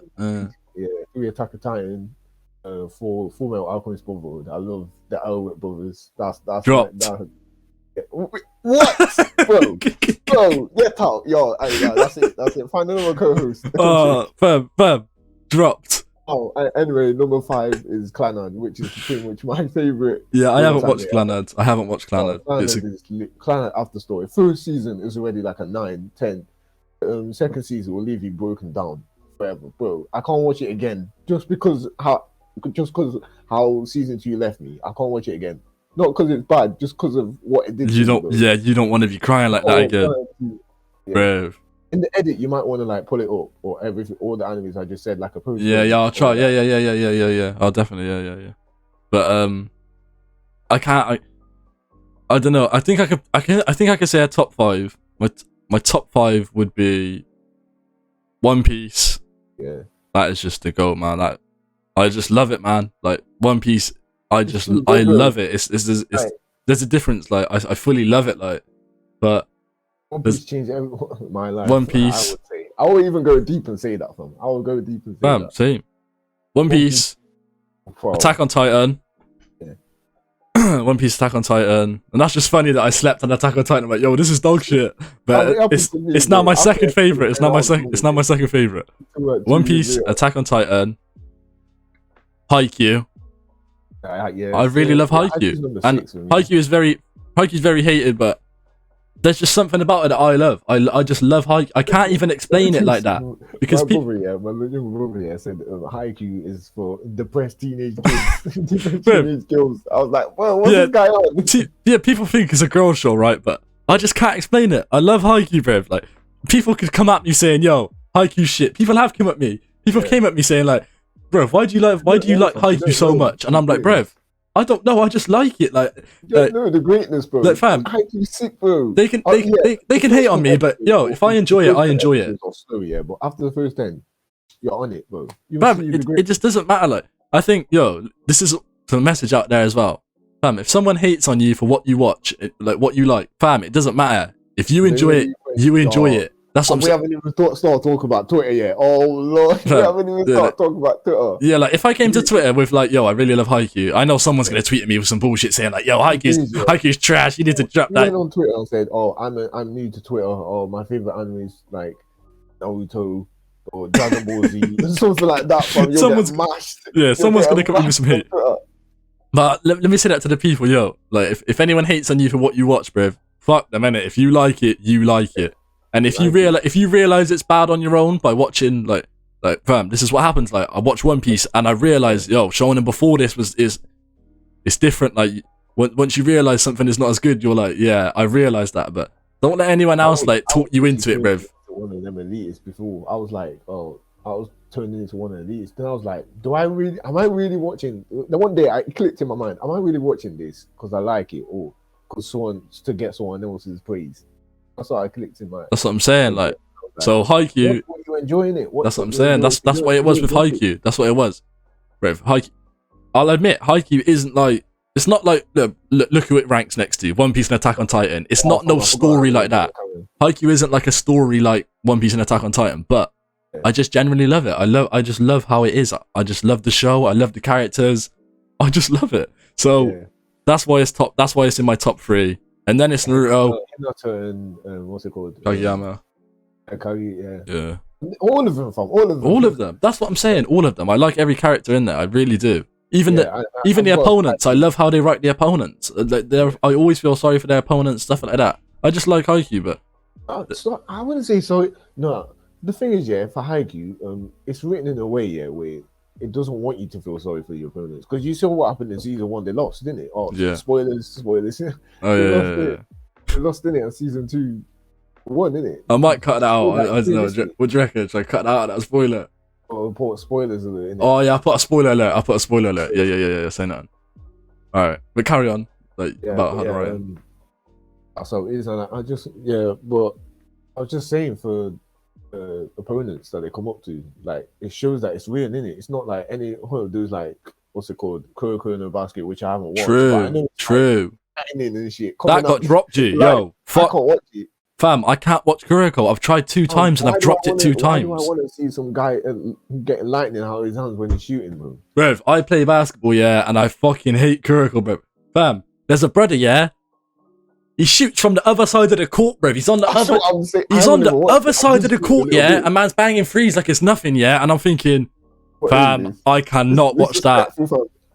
Yeah. 3 Attack on Titan. For Full Metal Alchemist Brotherhood. I love the Elric brothers. That's dropped. What, bro? Get out, yo. That's it. Find another co-host. Fam, dropped. Oh, anyway, number 5 is Clannad, which is pretty much my favorite. Yeah, I haven't watched Clannad. Clannad after story. First season is already like a 9, 10. Second season will leave you broken down forever, bro. I can't watch it again just because how season 2 left me. I can't watch it again. Not because it's bad, just because of what it did. You don't want to be crying like that again, bro. In the edit, you might want to like pull it up or everything, all the animes I just said, like a post. Yeah, I'll try. Yeah. I'll definitely, yeah. But I can't. I don't know. I think I could say a top 5. My top 5 would be One Piece. Yeah, that is just the goat, man. I just love it, man. Like One Piece, I love it. There's a difference. Like I fully love it. Like, but One Piece changed my life. One Piece. I would say. I would even go deep and say that, fam. I would go deep and say that. Same. One Piece. Attack on Titan. Yeah. One Piece, Attack on Titan, and that's just funny that I slept on Attack on Titan. I'm like, yo, this is dog shit. But it's now my second favorite. It's now my second favorite. One Piece, Attack on Titan. Haikyuu. I really love Haikyuu, and Haikyuu is very hated, but there's just something about it that I love. I just love Haikyuu. I can't even explain it like that because my little brother said Haikyuu is for depressed teenage kids, depressed teenage girls. I was like, well, what's this guy on? Yeah, people think it's a girl show, right? But I just can't explain it. I love Haikyuu, bruv. Like, people could come at me saying, "Yo, Haikyuu shit." People have come at me. People came at me saying like, "Bruv, why do you like Haikyuu so much?" And I'm like, "Bruv, I don't know. I just like it." Like, you don't know the greatness, bro. Like, fam, Haikyuu sick, bro. They can hate on me, but yo, if I enjoy it, I enjoy it. Slow, yeah, but after the first 10, you're on it, bro. Fam, it just doesn't matter. Like, I think, yo, this is the message out there as well. Fam, if someone hates on you for what you watch, like what you like, fam, it doesn't matter. If you enjoy it, you enjoy it. That's what I'm saying. We haven't even started talking about Twitter yet. Oh Lord, we haven't even started talking about Twitter. Yeah, like if I came to Twitter with like, "Yo, I really love Haikyuu," I know someone's gonna tweet at me with some bullshit saying like, "Yo, Haikyuu's trash. You need to drop that." Went on Twitter and said, "Oh, I'm new to Twitter. Oh, my favorite anime is like Naruto or Dragon Ball Z, something like that." Fam. Someone's mashed. Yeah, someone's gonna come with some hate. But let me say that to the people, yo. Like, if anyone hates on you for what you watch, bruv, fuck them, innit? If you like it, you like it. And if you realize it's bad on your own by watching, like, fam, this is what happens. Like, I watched One Piece and I realized, yo, Shonen before this it's different. Like, once you realize something is not as good, you're like, yeah, I realized that. But don't let anyone else like talk you into it, bruv. One of them elites before, I was like, oh, I was turning into one of these. Then I was like, am I really watching? The one day it clicked in my mind, am I really watching this because I like it or because to get someone else's praise? That's what I clicked in my. That's what I'm saying. Like, so Haikyuu. You enjoying it? That's what I'm saying. That's what it was with Haikyuu. That's what it was. Right, Haikyuu. I'll admit, Haikyuu isn't like. It's not like look who it ranks next to One Piece and Attack on Titan. It's not no story like that. Haikyuu isn't like a story like One Piece and Attack on Titan, but I just genuinely love it. I just love how it is. I just love the show. I love the characters. I just love it. So that's why it's top. That's why it's in my top 3. And then it's Naruto. Hinata and what's it called? Kageyama. Yeah. All of them, fam. All of them. That's what I'm saying. All of them. I like every character in there. I really do. Even the opponents. I love how they write the opponents. Like, I always feel sorry for their opponents, stuff like that. I just like Haikyuu, but I wouldn't say so. No, the thing is, for Haikyuu, it's written in a way, where it doesn't want you to feel sorry for your opponents, because you saw what happened in season 1. They lost, didn't it? Oh, yeah. Spoilers. Oh, They lost, didn't it? And season 2 won, didn't it? I might cut that out. I don't know. What do you reckon? Should I cut that out? That spoiler. Oh, put spoilers alert. Oh yeah, I put a spoiler alert. Yeah. Say nothing. All right, but carry on. Like about how to write. So it is, and but I was just saying for opponents that they come up to, like, it shows that it's real, innit? It's not like any there's like, what's it called, Kuroko no Basket, which I haven't watched. True. And shit. That got dropped, you. Yo, fuck. I can't watch it. Fam, I can't watch Kuroko. I've tried 2 times and I've dropped it 2 times. Why do I want to see some guy getting lightning out of his hands when he's shooting, bro? Bruv, I play basketball, and I fucking hate Kuroko, bro. Fam, there's a brother, he shoots from the other side of the court, bruv. He's on the other side of the court, A man's banging threes like it's nothing, And I'm thinking, fam, I cannot watch that.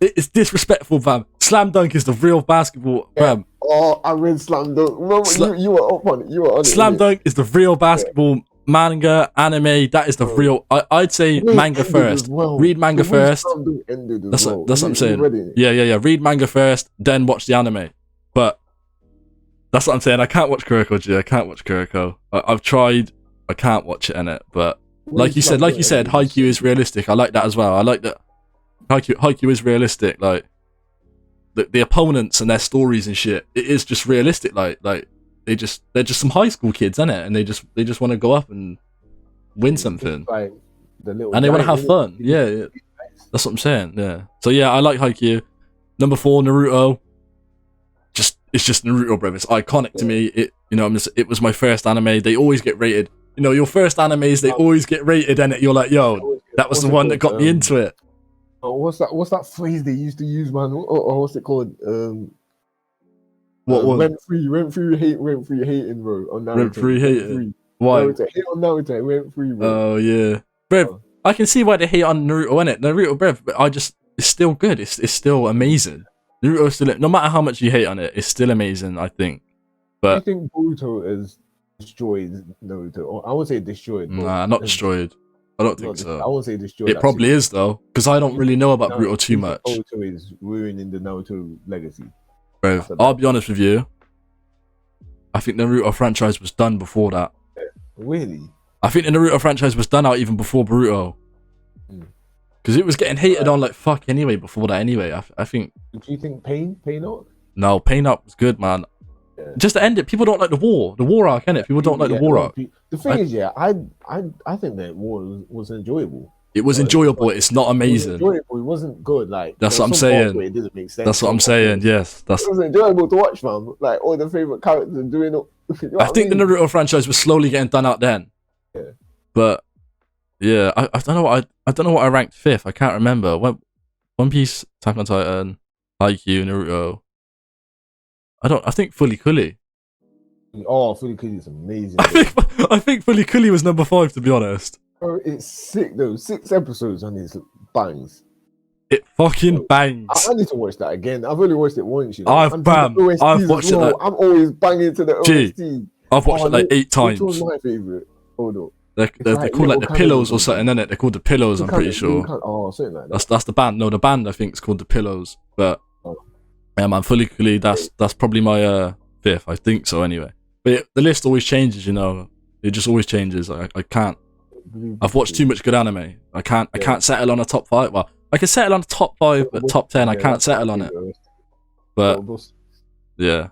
It's disrespectful, fam. Slam dunk is the real basketball, fam. Oh, I read Slam Dunk. Remember, you were up on it. You were on it. Slam Dunk is the real basketball manga, anime. That is the real. I'd say manga first. Read manga first. That's what I'm saying. Yeah. Read manga first, then watch the anime. But that's what I'm saying. I can't watch Kuroko, G. I can't watch Kuroko. I've tried. I can't watch it in it. But like you said, Haikyuu is realistic. I like that as well. I like that. Haikyuu is realistic. Like, the opponents and their stories and shit, it is just realistic. Like they're just some high school kids, innit? And they just want to go up and win something, like and they want to have fun. Yeah, that's what I'm saying. Yeah. So I like Haikyuu. Number 4, Naruto. It's just Naruto, bro. It's iconic to me. It was my first anime. They always get rated. Your first animes, they always get rated, and you're like, yo, that was the one that got me into it. What's that phrase they used to use, man? Or what's it called? What went free hating, bro. On Naruto. Went free hating. Why? Hate on Naruto, went free, bro. Oh yeah, bro. I can see why they hate on Naruto, innit? Naruto, bro. But it's still good. It's still amazing. Naruto still, no matter how much you hate on it, it's still amazing, I think. you think Boruto has destroyed Naruto? Or I would say destroyed. Nah, not destroyed. I don't think so. I won't say destroyed. It probably is though, because I don't really know about Boruto too much. Boruto is ruining the Naruto legacy. Bro, I'll be honest with you. I think the Naruto franchise was done before that. Really? I think the Naruto franchise was done out even before Boruto. Because it was getting hated on like fuck anyway before that anyway. I think. Do you think Pain Arc? No, Pain Arc was good, man. Yeah. Just to end it, people don't like the war arc, innit? People don't like the war arc. The thing is, I think that war was enjoyable. It was enjoyable. It's not amazing. It was enjoyable. It wasn't good. Like that's what I'm saying. It didn't make sense. That's what I'm saying. Yes, it was enjoyable to watch, man. Like all the favorite characters doing it. You know I think the Naruto franchise was slowly getting done out then. Yeah. But yeah, I don't know what I don't know what I ranked fifth. I can't remember. One Piece, Attack on Titan, Haikyuu, Naruto. I think Fully Cooley. Oh, Fully Cooley is amazing. I think Fully Cooley was number 5, to be honest. Bro, it's sick though. 6 episodes on his bangs. It fucking bangs. I need to watch that again. I've only watched it once. You know? I've watched it. I'm always banging to the OST. I've watched it like 8 times. Which one's my favorite? Hold on. They're called like the Pillows or something, isn't it? They're called the Pillows, I'm pretty sure. Something like that. That's the band. No, the band I think is called the Pillows. But yeah, man, Fully Cooley, that's probably my 5th. I think so anyway. But the list always changes, you know. It just always changes. I can't. I've watched too much good anime. I can't settle on a top 5. Well, I can settle on a top 5, but top 10 I can't settle on it. But yeah,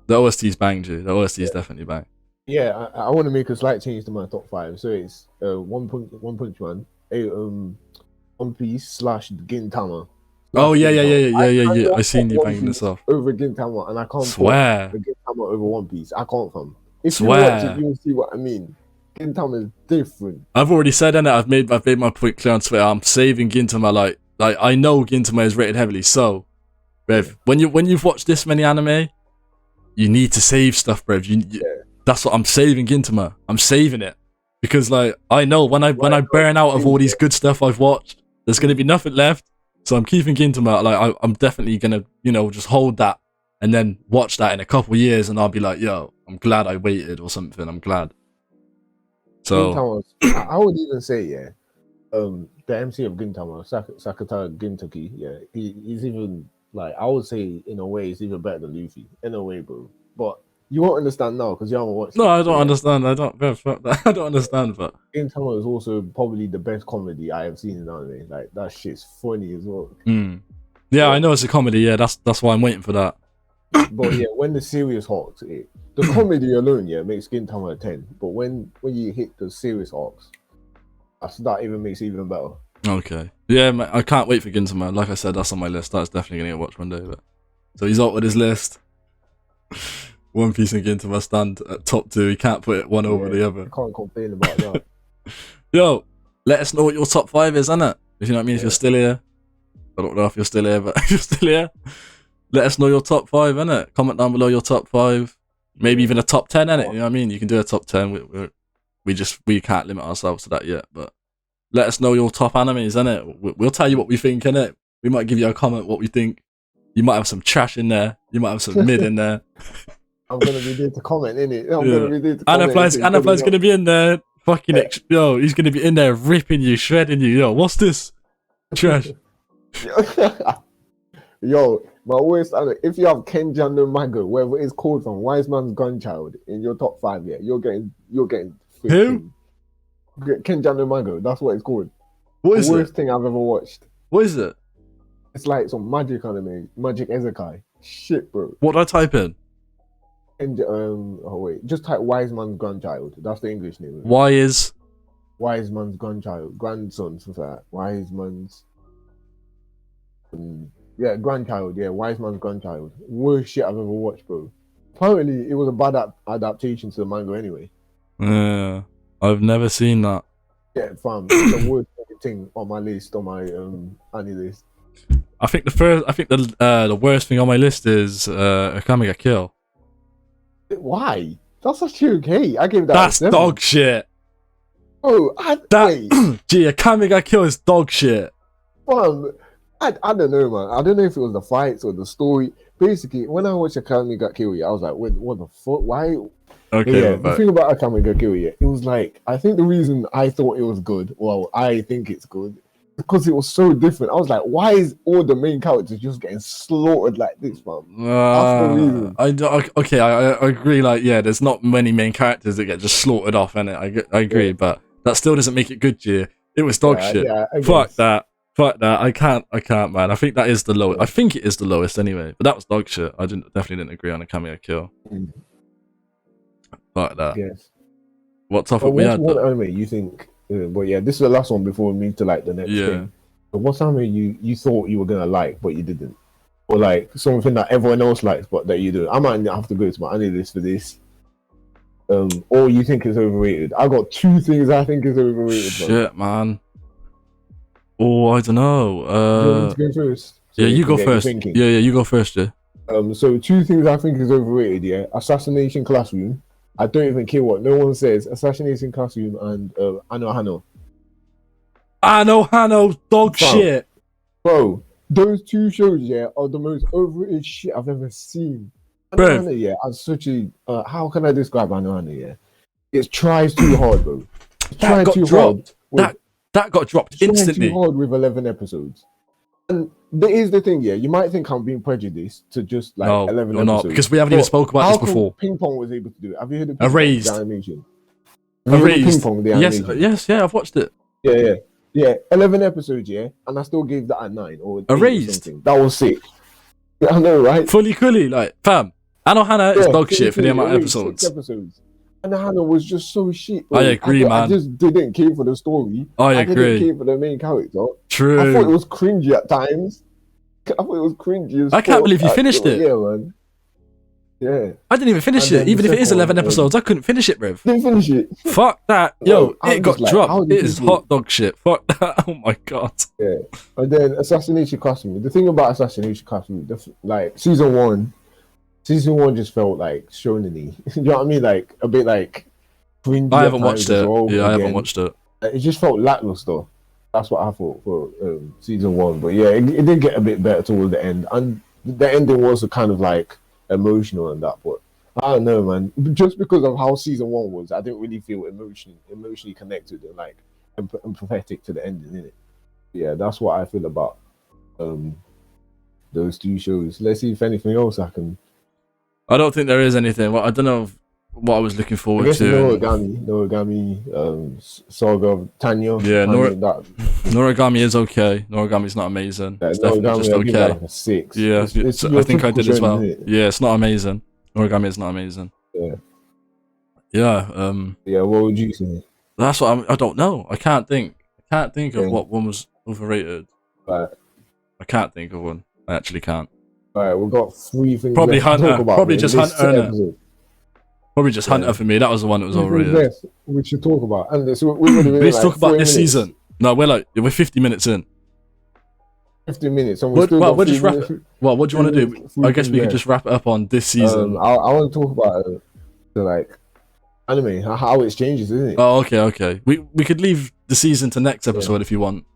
the OST's bang, G. The OST's definitely bang. Yeah, I want to make a slight change to my top 5. So it's One Punch Man, One Piece / Gintama. Oh yeah. I seen you banging this off over Gintama, and I can't swear put Gintama over One Piece. I can't, fam. If swear. You watch it, you'll see what I mean. Gintama is different. I've already said it. I've made my point clear on Twitter. I'm saving Gintama. Like I know Gintama is rated heavily. So, Rev, when you've watched this many anime, you need to save stuff, Rev. That's what I'm saving Gintama. I'm saving it because like I know when I burn out of all these good stuff I've watched, there's gonna be nothing left. So I'm keeping Gintama. Like I'm definitely gonna just hold that and then watch that in a couple of years, and I'll be like, yo, I'm glad I waited or something. I'm glad. So I would even say the MC of Gintama, Sakata Gintoki, he's even like I would say in a way he's even better than Luffy in a way, bro. But you won't understand now because you haven't watched. No, I don't understand. I don't understand. But Gintama is also probably the best comedy I have seen in anime. Like that shit's funny as well. Yeah, I know it's a comedy. Yeah, that's why I'm waiting for that. But yeah, when the serious arcs, the comedy alone, makes Gintama a 10. But when you hit the serious arcs, that even makes it even better. Okay. Yeah, man, I can't wait for Gintama. Like I said, that's on my list. That's definitely gonna get watched one day. But so he's out with his list. One Piece and Gintama stand at top 2. He can't put it one over the other. I can't complain about that. Yo, let us know what your top 5 is, innit? If you know what I mean. If you're still here, I don't know if you're still here, but if you're still here, let us know your top 5, innit? Comment down below your top 5. Maybe even a top 10, innit? You know what I mean? You can do a top 10. We can't limit ourselves to that yet, but let us know your top animes, innit? We'll tell you what we think, innit? We might give you a comment what we think. You might have some trash in there. You might have some mid in there. I'm gonna be there to comment, innit? Gonna be there to comment. Anaply's gonna be in there. Fucking yo, he's gonna be in there ripping you, shredding you. Yo, what's this? Trash. Yo, my worst. If you have Kenjan no Mago, wherever it's called from, Wise Man's Gunchild in your top 5, you're getting. Who? Kenjan no Mago. That's what it's called. What is the worst thing I've ever watched? What is it? It's like some magic anime, Magic Ezekai. Shit, bro. What do I type in? And just type Wise Man's Grandchild. That's the English name. Wise Man's Grandchild, grandson, something like that. Wise Man's, grandchild. Yeah, Wise Man's Grandchild. Worst shit I've ever watched, bro. Apparently, it was a bad adaptation to the manga anyway. Yeah, I've never seen that. Yeah, fam. It's the worst thing on my list, on my anime list. I think the worst thing on my list is Akame ga Kill. Why? That's actually okay. I gave that. That's dog shit. Oh, Gee, Akame ga Kill is dog shit. Fam, I don't know, man. I don't know if it was the fights or the story. Basically, when I watched Akame ga Kill, I was like, wait, what the fuck? Why? Okay, Yeah, the thing about Akame ga Kill, it was like, I think the reason I thought it was good, well, I think it's good, because it was so different. I was like, why is all the main characters just getting slaughtered like this, man? That's the reason. I agree. Like, yeah, there's not many main characters that get just slaughtered off, and I agree, but that still doesn't make it good. Year. It was dog shit. Yeah, Fuck that. I can't, man. I think that is the lowest. I think it is the lowest anyway. But that was dog shit. I definitely didn't agree on a cameo kill. Fuck that. Yes. What topic we had? What anime you think? But yeah, this is the last one before we move to like the next thing. But what's anime you thought you were gonna like but you didn't, or like something that everyone else likes but that you do? I might have to go to my anime list for this. Or you think it's overrated? I got 2 things I think is overrated. Shit, man. Oh, I don't know. Do you want me to go first? So you go first. Yeah, you go first, yeah. So 2 things I think is overrated, yeah. Assassination Classroom. I don't even care what no one says. Assassination Classroom and Ano Hano, dog shit. Bro, those 2 shows, yeah, are the most overrated shit I've ever seen. Ano Hano, yeah, as such a how can I describe Ano Hano, yeah? It tries too hard, bro. That got dropped. That got dropped instantly. Too hard with 11 episodes. And there is the thing, yeah. You might think I'm being prejudiced to just like 11 episodes. No, not because we haven't even spoke about this before. Ping Pong was able to do it. Have you heard of Erased the animation? Erased. Ping Pong, the animation? Yes, I've watched it. Yeah. 11 episodes, yeah, and I still gave that a 9 or Erased. Or that was sick. Yeah, I know, right? Fully coolly, like fam. Anohana is dog shit for the amount of episodes. And Hannah was just so shit. I agree, man. I just didn't care for the story. I agree. I didn't care for the main character. True. I thought it was cringy at times. I can't believe you finished it. Yeah, man. Yeah. I didn't even finish it. Even if it is 11 episodes, I couldn't finish it, bruv. Didn't finish it. Fuck that. Yo, it got dropped. It is hot dog shit. Fuck that. Oh my god. Yeah. And then Assassination Classroom. The thing about Assassination Classroom, like season one just felt like shonen-y. You know what I mean? Like a bit like cringy. I haven't watched it. Yeah, I haven't watched it. It just felt lackluster. That's what I thought for season 1. But yeah, it did get a bit better towards the end, and the ending was kind of like emotional and that. But I don't know, man. Just because of how season 1 was, I didn't really feel emotionally connected and like empathetic to the ending, innit? Yeah, that's what I feel about those 2 shows. Let's see if anything else I can. I don't think there is anything. Well, I don't know what I was looking forward to. Noragami, Saga of Tanya. Yeah, Noragami is okay. Noragami's not amazing. Yeah, it's definitely just okay. Like a 6. Yeah, I think I did as well. Yeah, it's not amazing. Noragami is not amazing. Yeah. Yeah. Yeah. What would you say? That's what I don't know. I can't think of what one was overrated. Right. I can't think of one. I actually can't. Alright, we've got 3 things. Probably Hunter. Probably just Hunter. Probably just Hunter for me. That was the one that was overrated. We should talk about. And so let's talk about this season. No, we're 50 minutes in. 50 minutes. And we'll just wrap it. Well, what do you want to do? I guess we could just wrap it up on this season. I want to talk about the like anime, how it changes, isn't it? Oh, okay. We could leave the season to next episode if you want,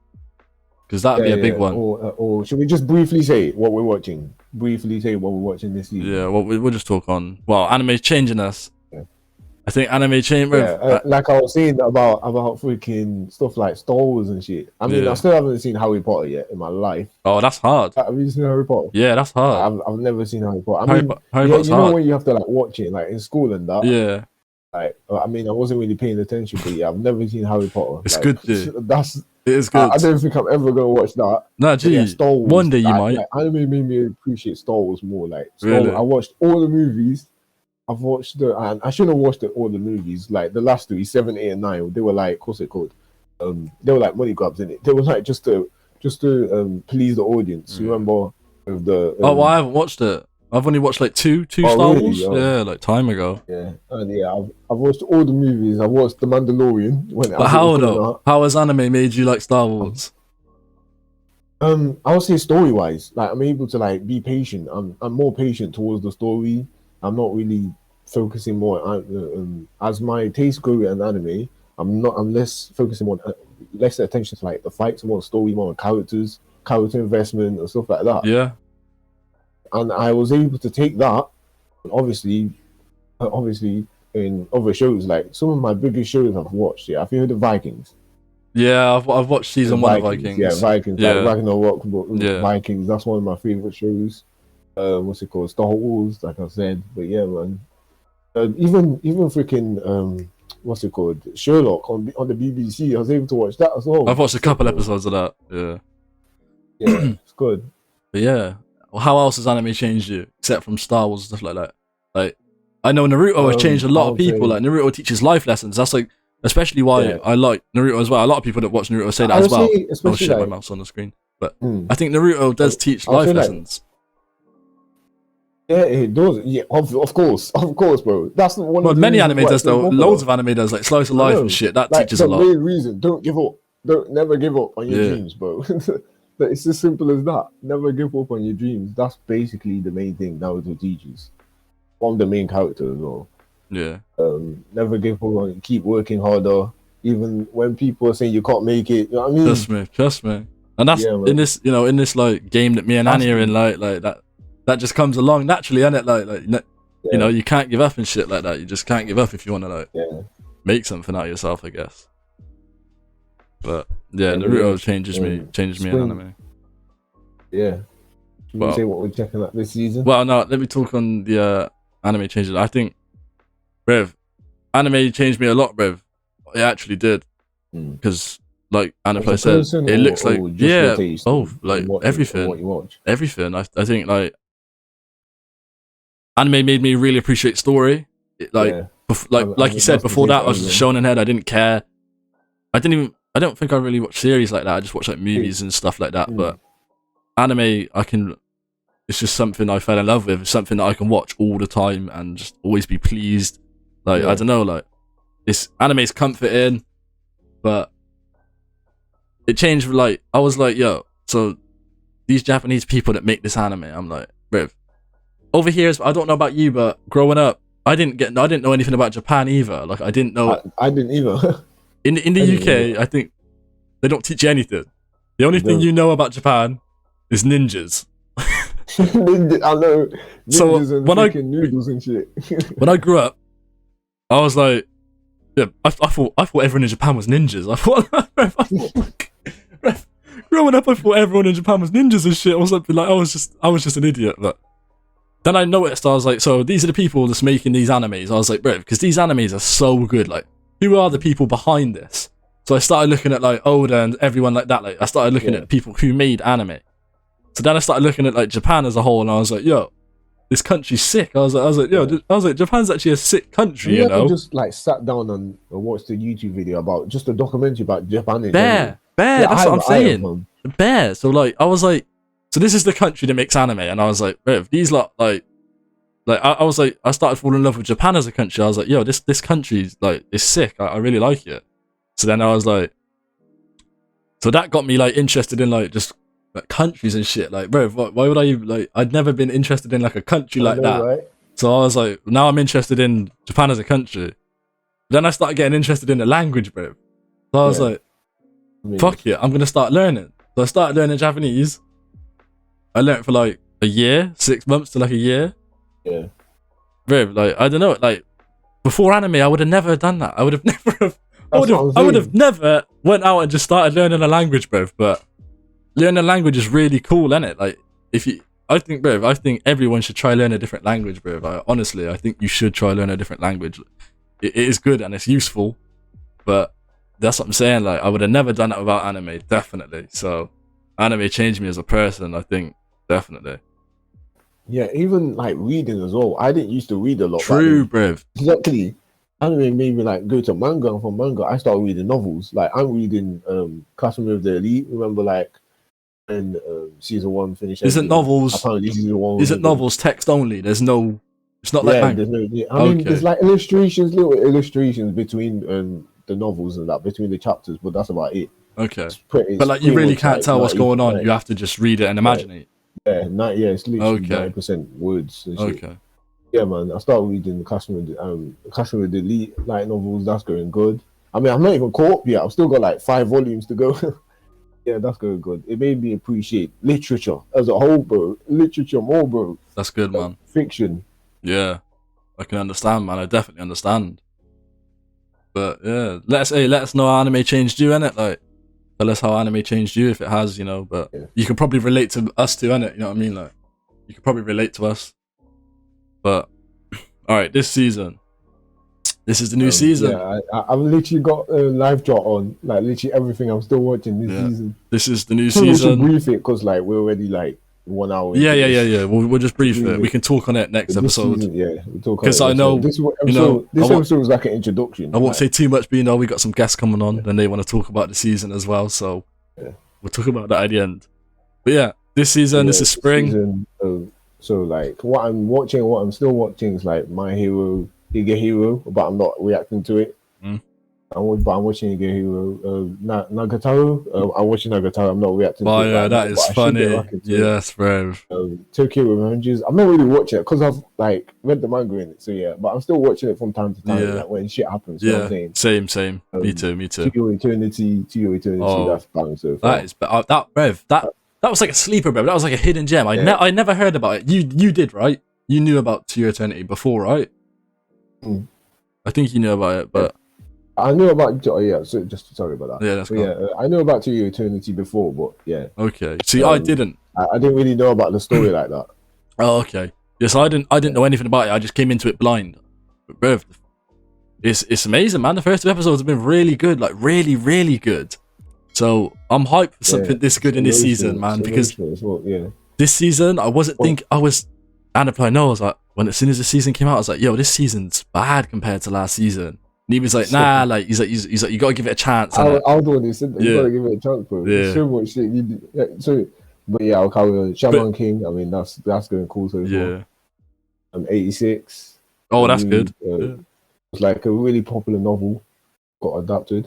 because that'd be a big one. Or should we just briefly say what we're watching? Briefly say what we're watching this season. Yeah, well, we'll just talk on. Well, anime's changing us. Yeah. I think anime changing. Yeah, like I was saying about freaking stuff like Star Wars and shit. I mean, I still haven't seen Harry Potter yet in my life. Oh, that's hard. Have you seen Harry Potter? Yeah, that's hard. I've never seen Harry Potter. Harry Potter's hard. When you have to like watch it like in school and that. Yeah. Like, I mean, I wasn't really paying attention, but yeah, I've never seen Harry Potter. It's good, dude. It is good. I don't think I'm ever gonna watch that. Nah, gee, yeah, Star Wars, one day you might. Like, anime made me appreciate Star Wars more. Like, really? I watched all the movies. I've watched and I shouldn't have watched all the movies. Like the last 3, 7, 8, and 9. They were like, what's it called? They were like money grabs in it. They were like just to please the audience. You remember with the? Well, I haven't watched it. I've only watched like two Star Wars. Yeah, like time ago. Yeah, and yeah, I've watched all the movies. I watched The Mandalorian. But how though? How has anime made you like Star Wars? I would say story wise, like I'm able to like be patient. I'm more patient towards the story. I'm not really focusing more on as my taste grew in anime. I'm less focusing on less attention to like the fights, more on story, more on characters. character investment and stuff like that. Yeah. And I was able to take that, and obviously in other shows, like some of my biggest shows I've watched. Yeah, have you heard of Vikings? Yeah, I've watched season 1 of Vikings. Yeah, Vikings. Yeah. Like Ragnarok, Yeah. Vikings. That's one of my favorite shows. What's it called? Star Wars, like I said. But yeah, man. Even freaking what's it called? Sherlock on the BBC. I was able to watch that as well. I've watched a couple episodes of that. Yeah. Yeah, it's good. But yeah, well, how else has anime changed you except from Star Wars and stuff like that? Like, I know Naruto has changed a lot of people. Like Naruto teaches life lessons. That's like, especially why I like Naruto as well. A lot of people that watch Naruto say that as well. Oh shit, my mouse on the screen. But I think Naruto does teach life lessons. Yeah, it does. Yeah, of course, bro. That's one. Well, many anime does though. Loads of anime does, like slice of life and shit. That teaches a lot. The main reason: don't give up. Don't never give up on your dreams, bro. It's as simple as that. Never give up on your dreams. That's basically the main thing Naruto teaches. From the main character as well. Yeah. Never give up on. Keep working harder, even when people are saying you can't make it. You know what I mean? Trust me. And that's in this, in this like game that me and Annie are in, like that. That just comes along naturally, innit? You can't give up and shit like that. You just can't give up if you want to make something out of yourself, I guess. But yeah, Naruto changes me in anime. Yeah. Can you say what we're checking out this season? Well, no, let me talk on the anime changes. I think, Rev, anime changed me a lot, Rev. It actually did. Because, like Anna said, it looks like, everything. What you watch. Everything. I think, like, anime made me really appreciate story. Like you said, before that, I was just shonen head. I didn't care. I don't think I really watched series like that. I just watched like movies and stuff like that. But anime, it's just something I fell in love with. It's something that I can watch all the time and just always be pleased. I don't know, like, this anime's comforting, but it changed. Like, I was like, yo, so these Japanese people that make this anime, I'm like, Rev, over here, I don't know about you, but growing up, I didn't know anything about Japan either. Like, I didn't know. I didn't either. In the UK, I think they don't teach you anything. The only thing you know about Japan is ninjas. I know. Ninjas and freaking noodles and shit. When I grew up, I was like, yeah, I thought everyone in Japan was ninjas. Growing up, I thought everyone in Japan was ninjas and shit. I was just an idiot. But then I noticed, I was like, so these are the people that's making these animes. I was like, bro, because these animes are so good. Like, who are the people behind this? So I started looking at like Oda and everyone like that. Like, I started looking at people who made anime. So then I started looking at like Japan as a whole, and I was like, yo, this country's sick. I was like, Japan's actually a sick country, you know? Just like sat down and watched a YouTube video about just a documentary about Japan. Bear, that's what I'm saying. Bear. So like, I was like, so this is the country that makes anime, and I was like, bro, these lot like I was like, I started falling in love with Japan as a country. I was like, yo, this country's like, it's sick. I really like it. So then I was like, so that got me like interested in like just like countries and shit. Like, bro, why would I like? I'd never been interested in like a country like that. Right? So I was like, now I'm interested in Japan as a country. Then I started getting interested in the language, bro. So I was like, fuck it, I'm gonna start learning. So I started learning Japanese. I learned for like a year, 6 months to like a year. Yeah. Bro, like, I don't know, like, before anime, I would have never done that. I would have never went out and just started learning a language, bro. But learning a language is really cool, isn't it? Like, I think everyone should try learn a different language, bro. Like, honestly, I think you should try learn a different language. It is good and it's useful, but that's what I'm saying. Like, I would have never done that without anime, definitely. So, anime changed me as a person, I think, definitely. Yeah, even like reading as well. I didn't used to read a lot. True, bruv. Exactly. Anime made me like go to manga, and from manga I started reading novels. Like, I'm reading Classroom of the Elite. Remember, like, when season 1 finished. Isn't novels? Apparently, season 1. Isn't novels text only? There's no. It's not like manga. I mean, there's like illustrations, little illustrations between the novels and that, between the chapters, but that's about it. Okay. But like, you really can't tell what's going on. You have to just read it and imagine it. Yeah, it's literally 9% words and shit. Okay. Yeah, man. I started reading the Classroom with the Elite light novels. That's going good. I mean, I'm not even caught up yet. I've still got like 5 volumes to go. Yeah, that's very good. It made me appreciate literature as a whole, bro. Literature more, bro. That's good, man. Fiction. Yeah, I can understand, man. I definitely understand. But yeah, let us know how anime changed you, innit? Like, tell us how anime changed you if it has, you know. But Yeah. you can probably relate to us too, innit? You know what I mean? Like, you can probably relate to us. But all right, this season, this is the new season. Yeah, I've literally got a live jot on, like literally everything. I'm still watching this Yeah. season. This is the new So we should season. brief it because like we're already like 1 hour. Yeah. We'll just brief it. We can talk on it next episode. Season, yeah, we talk. Because I know this episode, you know, this episode was like an introduction. I won't say too much, but you know, we got some guests coming on, and they want to talk about the season as well. So we'll talk about that at the end. But yeah, this season, this is spring. Season, so like what I'm still watching is like My Hero, Hige Hero, but I'm not reacting to it. I'm watching Hige Hero. Nagatoro, I'm watching Nagatoro. I'm not reacting to it. Yeah, that is funny. Yes, bro. Tokyo Revengers. I'm not really watching it because I've like read the manga in it. So yeah, but I'm still watching it from time to time. Like when shit happens. You know what I'm saying? Same. Me too. To Your Eternity. That's bang so far. That is, that Rev, that was like a sleeper, bro. That was like a hidden gem. I never heard about it. You did, right? You knew about To Your Eternity before, right? I think you knew about it, but I knew about So just sorry about that. Yeah, that's cool. I knew about To Your Eternity before, but yeah. Okay. See, I didn't. I didn't really know about the story like that. Oh, okay. Yes, I didn't know anything about it. I just came into it blind. But bro, it's amazing, man. The first 2 episodes have been really good, like really, really good. So I'm hyped for something this good in this season, man. Because this season, I wasn't thinking. I was, and if I know, I was like, as soon as the season came out, I was like, yo, this season's bad compared to last season. And he was like, nah, like he's like, you gotta give it a chance. I was the one who said that. You gotta give it a chance, bro. There's so much shit. But yeah, I'll carry on. Shaman King. I mean, that's going cool so far. Yeah. 86. Oh, that's good. It's like a really popular novel got adapted.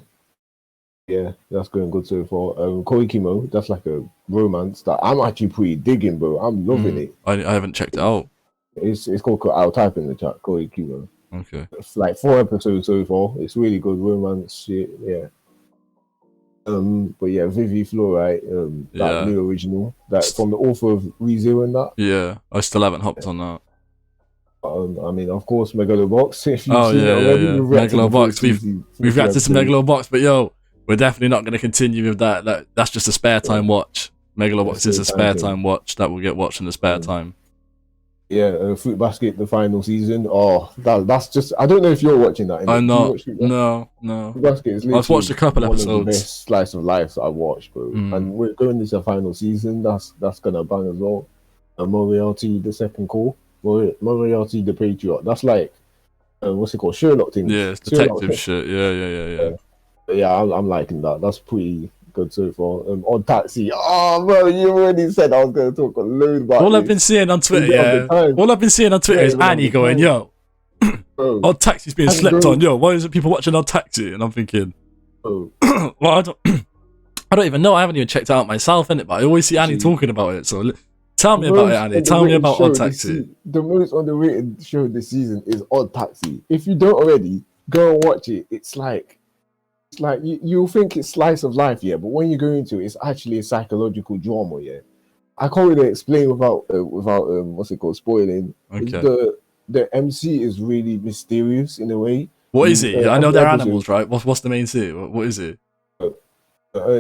Yeah, that's going good so far. Koikimo, that's like a romance that I'm actually pretty digging, bro. I'm loving it. I haven't checked it out. It's called. I'll type in the chat. Koikimo. Okay. It's like 4 episodes so far. It's really good romance shit. Yeah. But yeah, Vivi Fluorite, that new original, that from the author of ReZero and that. Yeah, I still haven't hopped on that. I mean, of course, Megalobox. If you've seen it already, Megalobox. We've reacted to Megalobox, but yo, we're definitely not going to continue with that. That's just a spare time watch. Megalobox is a spare time watch that will get watched in the spare time. Yeah, Fruit Basket, the final season. Oh, that's just. I don't know if you're watching that. I'm not. No. Fruit Basket is literally I've watched a couple episodes. One of the best slice of life that I've watched, bro. And we're going into the final season. That's gonna bang as well. And Moriarty, the second call. Moriarty, the Patriot. That's like, what's it called? Sherlock things. Yeah, it's detective shit. Yeah. Yeah, I'm liking that. That's pretty good so far. On Taxi. Oh, bro, you already said I was going to talk a load about All I've been seeing on Twitter, is Annie going, yo, Odd Taxi's being slept on. Yo, why isn't people watching Odd Taxi? And I'm thinking, well, I don't even know. I haven't even checked it out myself, innit? But I always see Annie talking about it. So tell me about it, Annie. Tell me about Odd Taxi. The most underrated show this season is Odd Taxi. If you don't already, go and watch it. It's like you think it's slice of life, yeah, but when you go into it, it's actually a psychological drama, yeah. I can't really explain without what's it called, spoiling. Okay. The MC is really mysterious in a way. What is it? I know they're animals, right? What's the main scene? What is it?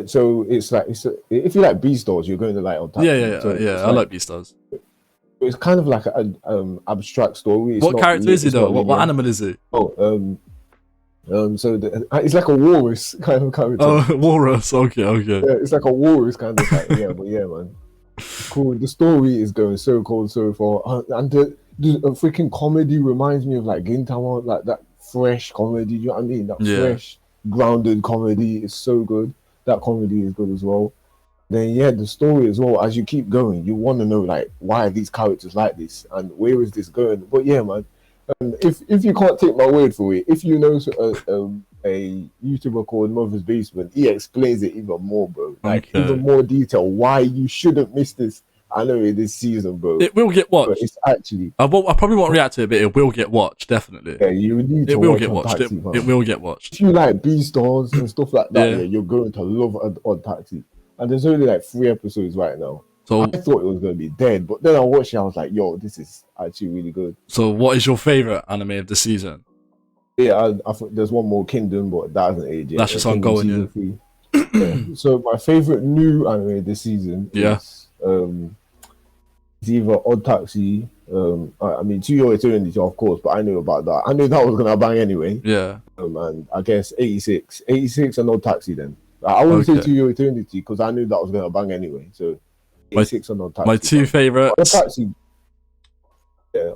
So it's like if you like Beastars, you're going to like Odd Taxi. Yeah. I like Beastars. It's kind of like an abstract story. What character is he though? What animal is he? So it's like a walrus kind of character. Oh, walrus. Okay. Yeah, it's like a walrus kind of thing. Yeah, but yeah, man. Cool. The story is going so cool so far, and the freaking comedy reminds me of like Gintama, like that fresh comedy. You know what I mean? That fresh, grounded comedy is so good. That comedy is good as well. Then yeah, the story as well. As you keep going, you want to know like why are these characters like this and where is this going? But yeah, man. If you can't take my word for it, if you know a YouTuber called Mother's Basement, he explains it even more, bro. Like even more detail why you shouldn't miss this anime this season, bro. It will get watched. But it's actually I probably won't react to it, but it will get watched, definitely. Yeah, you need to. It will get watched. It will get watched. If you like Beastars and stuff like that, yeah, you're going to love Odd Taxi. and there's only like 3 episodes right now. So I thought it was gonna be dead, but then I watched it. I was like, "Yo, this is actually really good." So what is your favorite anime of the season? Yeah, I thought there's one more, Kingdom, but that hasn't aged yet. That's just Kingdom ongoing, season 3. Yeah. So my favorite new anime this season is it's either Odd Taxi. I mean, To Your Eternity, of course, but I knew about that. I knew that was gonna bang anyway. Yeah. And I guess 86 and Odd Taxi then. I wouldn't say To Your Eternity because I knew that was gonna bang anyway. So 86 and Odd Taxi. My 2 favorites. Odd Taxi.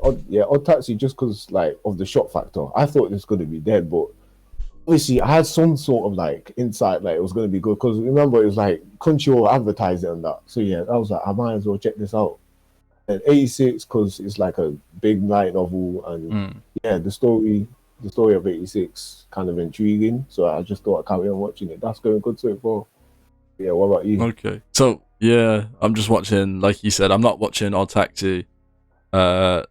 Odd Taxi just because like of the shock factor. I thought it was gonna be dead, but obviously I had some sort of like insight like it was gonna be good because remember it was like Crunchyroll advertised it on that. So yeah, I was like, I might as well check this out. And 86 because it's like a big light novel and the story of 86 kind of intriguing. So I just thought I'd carry on watching it. That's going good so far. Yeah, what about you? Okay. So yeah, I'm just watching, like you said, I'm not watching Odd Taxi, the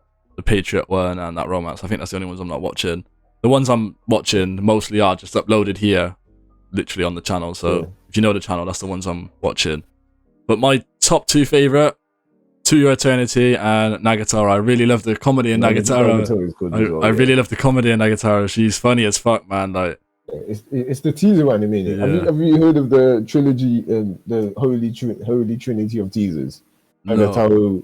Patriot one and that romance. I think that's the only ones I'm not watching. The ones I'm watching mostly are just uploaded here, literally on the channel. So if you know the channel, that's the ones I'm watching. But my top 2 favorite, To Your Eternity and Nagatoro. I really love the comedy in Nagatoro. I really love the comedy in Nagatoro. She's funny as fuck, man. Like it's the teaser anime. Yeah. Have you heard of the trilogy and the holy trinity of teasers? Nagatoro,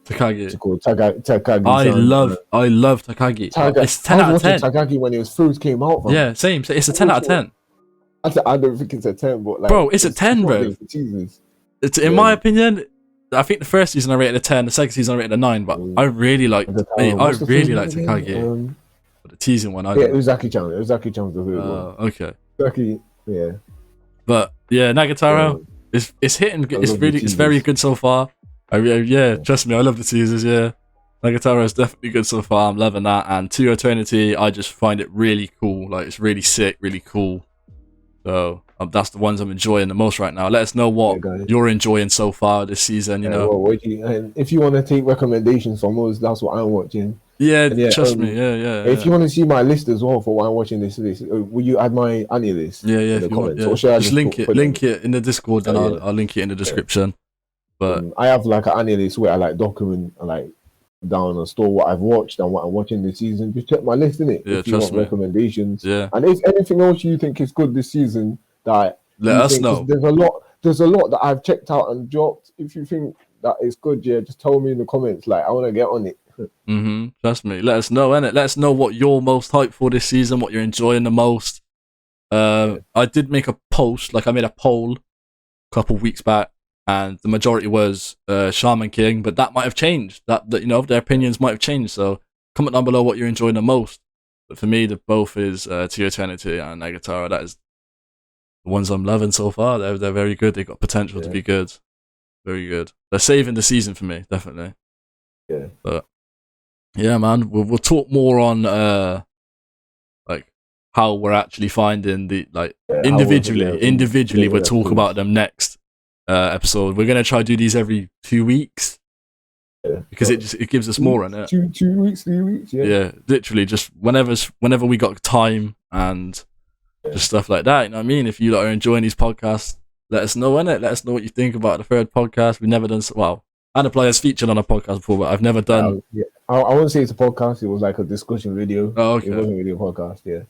Takagi. Takagi. I love Takagi. It's 10 out of 10. Takagi when it first came out. Man. Yeah, same. It's a 10 out of 10. I don't think it's a 10, but like, bro, it's a 10, bro. It's in my opinion. I think the first season I rated a 10, the second season I rated a 9, but I really like Takagi. The teasing one, Uzaki-chan. Uzaki-chan's the third one. Okay. Uzaki, yeah. But yeah, Nagatoro, it's hitting. It's very good so far. Trust me, I love the teasers. Yeah, Nagatoro is definitely good so far. I'm loving that. And To Your Eternity, I just find it really cool. Like it's really sick, really cool. So that's the ones I'm enjoying the most right now. Let us know what you're enjoying so far this season. You know, and if you want to take recommendations from us, that's what I'm watching. Yeah, trust me. Yeah. If you want to see my list as well for why I'm watching this, will you add my anime list? Yeah. In the comments? Or should I just link it in the Discord, and I'll link it in the description. But I have like an anime list where I like document, like down and store what I've watched and what I'm watching this season. Just check my list in it. Yeah, if you want recommendations. Yeah. And if anything else you think is good this season, that let us know. There's a lot that I've checked out and dropped. If you think that is good, just tell me in the comments. Like I want to get on it. Trust me. Let us know, innit? Let us know what you're most hyped for this season, what you're enjoying the most. I did make a post, like I made a poll a couple weeks back, and the majority was Shaman King, but that might have changed. That their opinions might have changed. So comment down below what you're enjoying the most. But for me, the both is To Your Eternity and Nagatoro. That is the ones I'm loving so far. They're very good. They've got potential to be good. Very good. They're saving the season for me, definitely. Yeah. But yeah, man, we'll talk more on like how we're actually finding the individually. We'll talk about them next episode. We're gonna try to do these every 2 weeks because it gives us more in it. 2 weeks, 3 weeks. Yeah, literally just whenever we got time and just stuff like that. You know what I mean? If you are enjoying these podcasts, let us know in it. Let us know what you think about the third podcast. We've never done Anna Player's featured on a podcast before, but I've never done. I wouldn't say it's a podcast. It was like a discussion video. Oh, okay. It wasn't really a podcast. Yeah.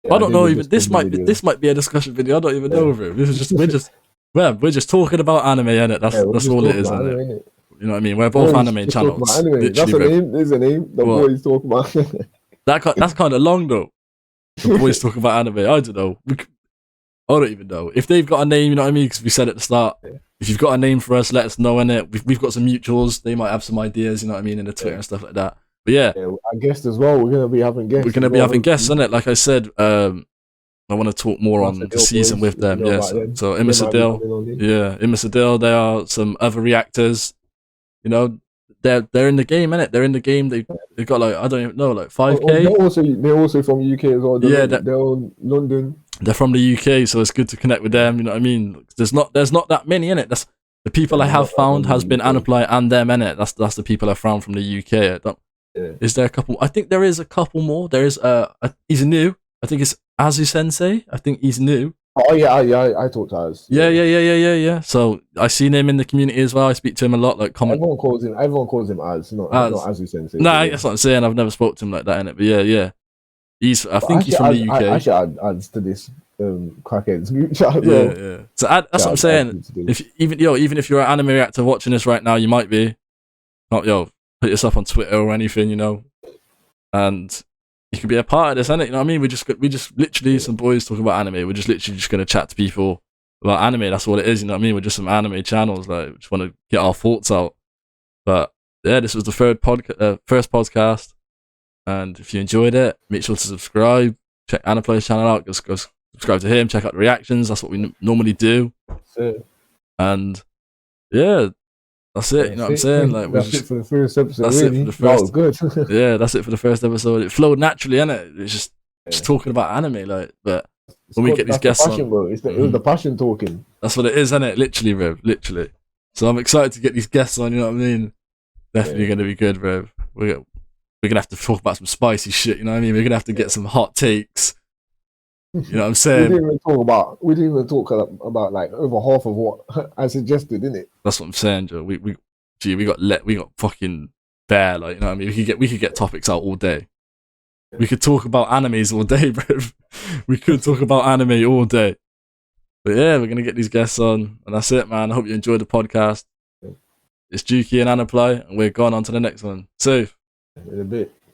I don't know. Even this might be a discussion video. I don't even know. This is just we're just talking about anime, innit? That's all it is, isn't it? You know what I mean? We're both anime channels. Anime. That's a name. There's a name. The boys talk about. That's kind of long though. The boys talk about anime. I don't know. I don't even know if they've got a name. You know what I mean? Because we said at the start. Yeah. If you've got a name for us, let us know, innit? We've got some mutuals. They might have some ideas, you know what I mean, in the Twitter and stuff like that. But yeah. I guessed as well. We're going to be having guests. We're going to be having guests, innit? Like I said, I want to talk more on the season with them. Yes. So Imisadil. Yeah. Imisadil. There are some other reactors. You know, they're in the game, innit? They're in the game. They've got like, I don't even know, like 5K. They're also from UK as well. They're in London. They're from the UK, so it's good to connect with them. You know what I mean? There's not that many in it. That's the people I have found has been Anapply and them in it. That's the people I found from the UK. Is there a couple? I think there is a couple more. There is he's new. I think it's Azu Sensei. I think he's new. Oh yeah, I talked to us. Yeah. So I seen him in the community as well. I speak to him a lot, like comment. Everyone calls him as, not Azu Sensei. Nah, that's what I'm saying. I've never spoke to him like that in it, but yeah. I think he's from the UK. I should add to this crackheads group chat. Yeah. So that's what I'm saying. Even if you're an anime reactor watching this right now, you might be. Not put yourself on Twitter or anything, and you can be a part of this, innit? You know what I mean? We just literally some boys talking about anime. We're just literally just gonna chat to people about anime. That's what it is. You know what I mean? We're just some anime channels. Like, we just want to get our thoughts out. But yeah, this was the first podcast. And if you enjoyed it, make sure to subscribe. Check Anaplay's channel out. Just go subscribe to him. Check out the reactions. That's what we normally do. And yeah, that's it. You know what I'm saying? Like, that's it for the first episode. That's really. it for the first. That was good. Yeah, that's it for the first episode. It flowed naturally, innit? It's just talking about anime, like. But when we get these guests passion, on, bro. It was the passion talking. That's what it is, innit? Literally, bro. Literally. So I'm excited to get these guests on. You know what I mean? Definitely gonna be good, bro. We're gonna have to talk about some spicy shit. You know what I mean? We're gonna have to get some hot takes. You know what I'm saying? We didn't even talk about like over half of what I suggested, didn't it? That's what I'm saying, Joe. We got fucking bare, like, you know what I mean? We could get topics out all day. We could talk about animes all day, bro. We could talk about anime all day. But yeah, we're gonna get these guests on, and that's it, man. I hope you enjoyed the podcast. It's Juqey and Anaplay, and we're going on to the next one. Safe. In a bit.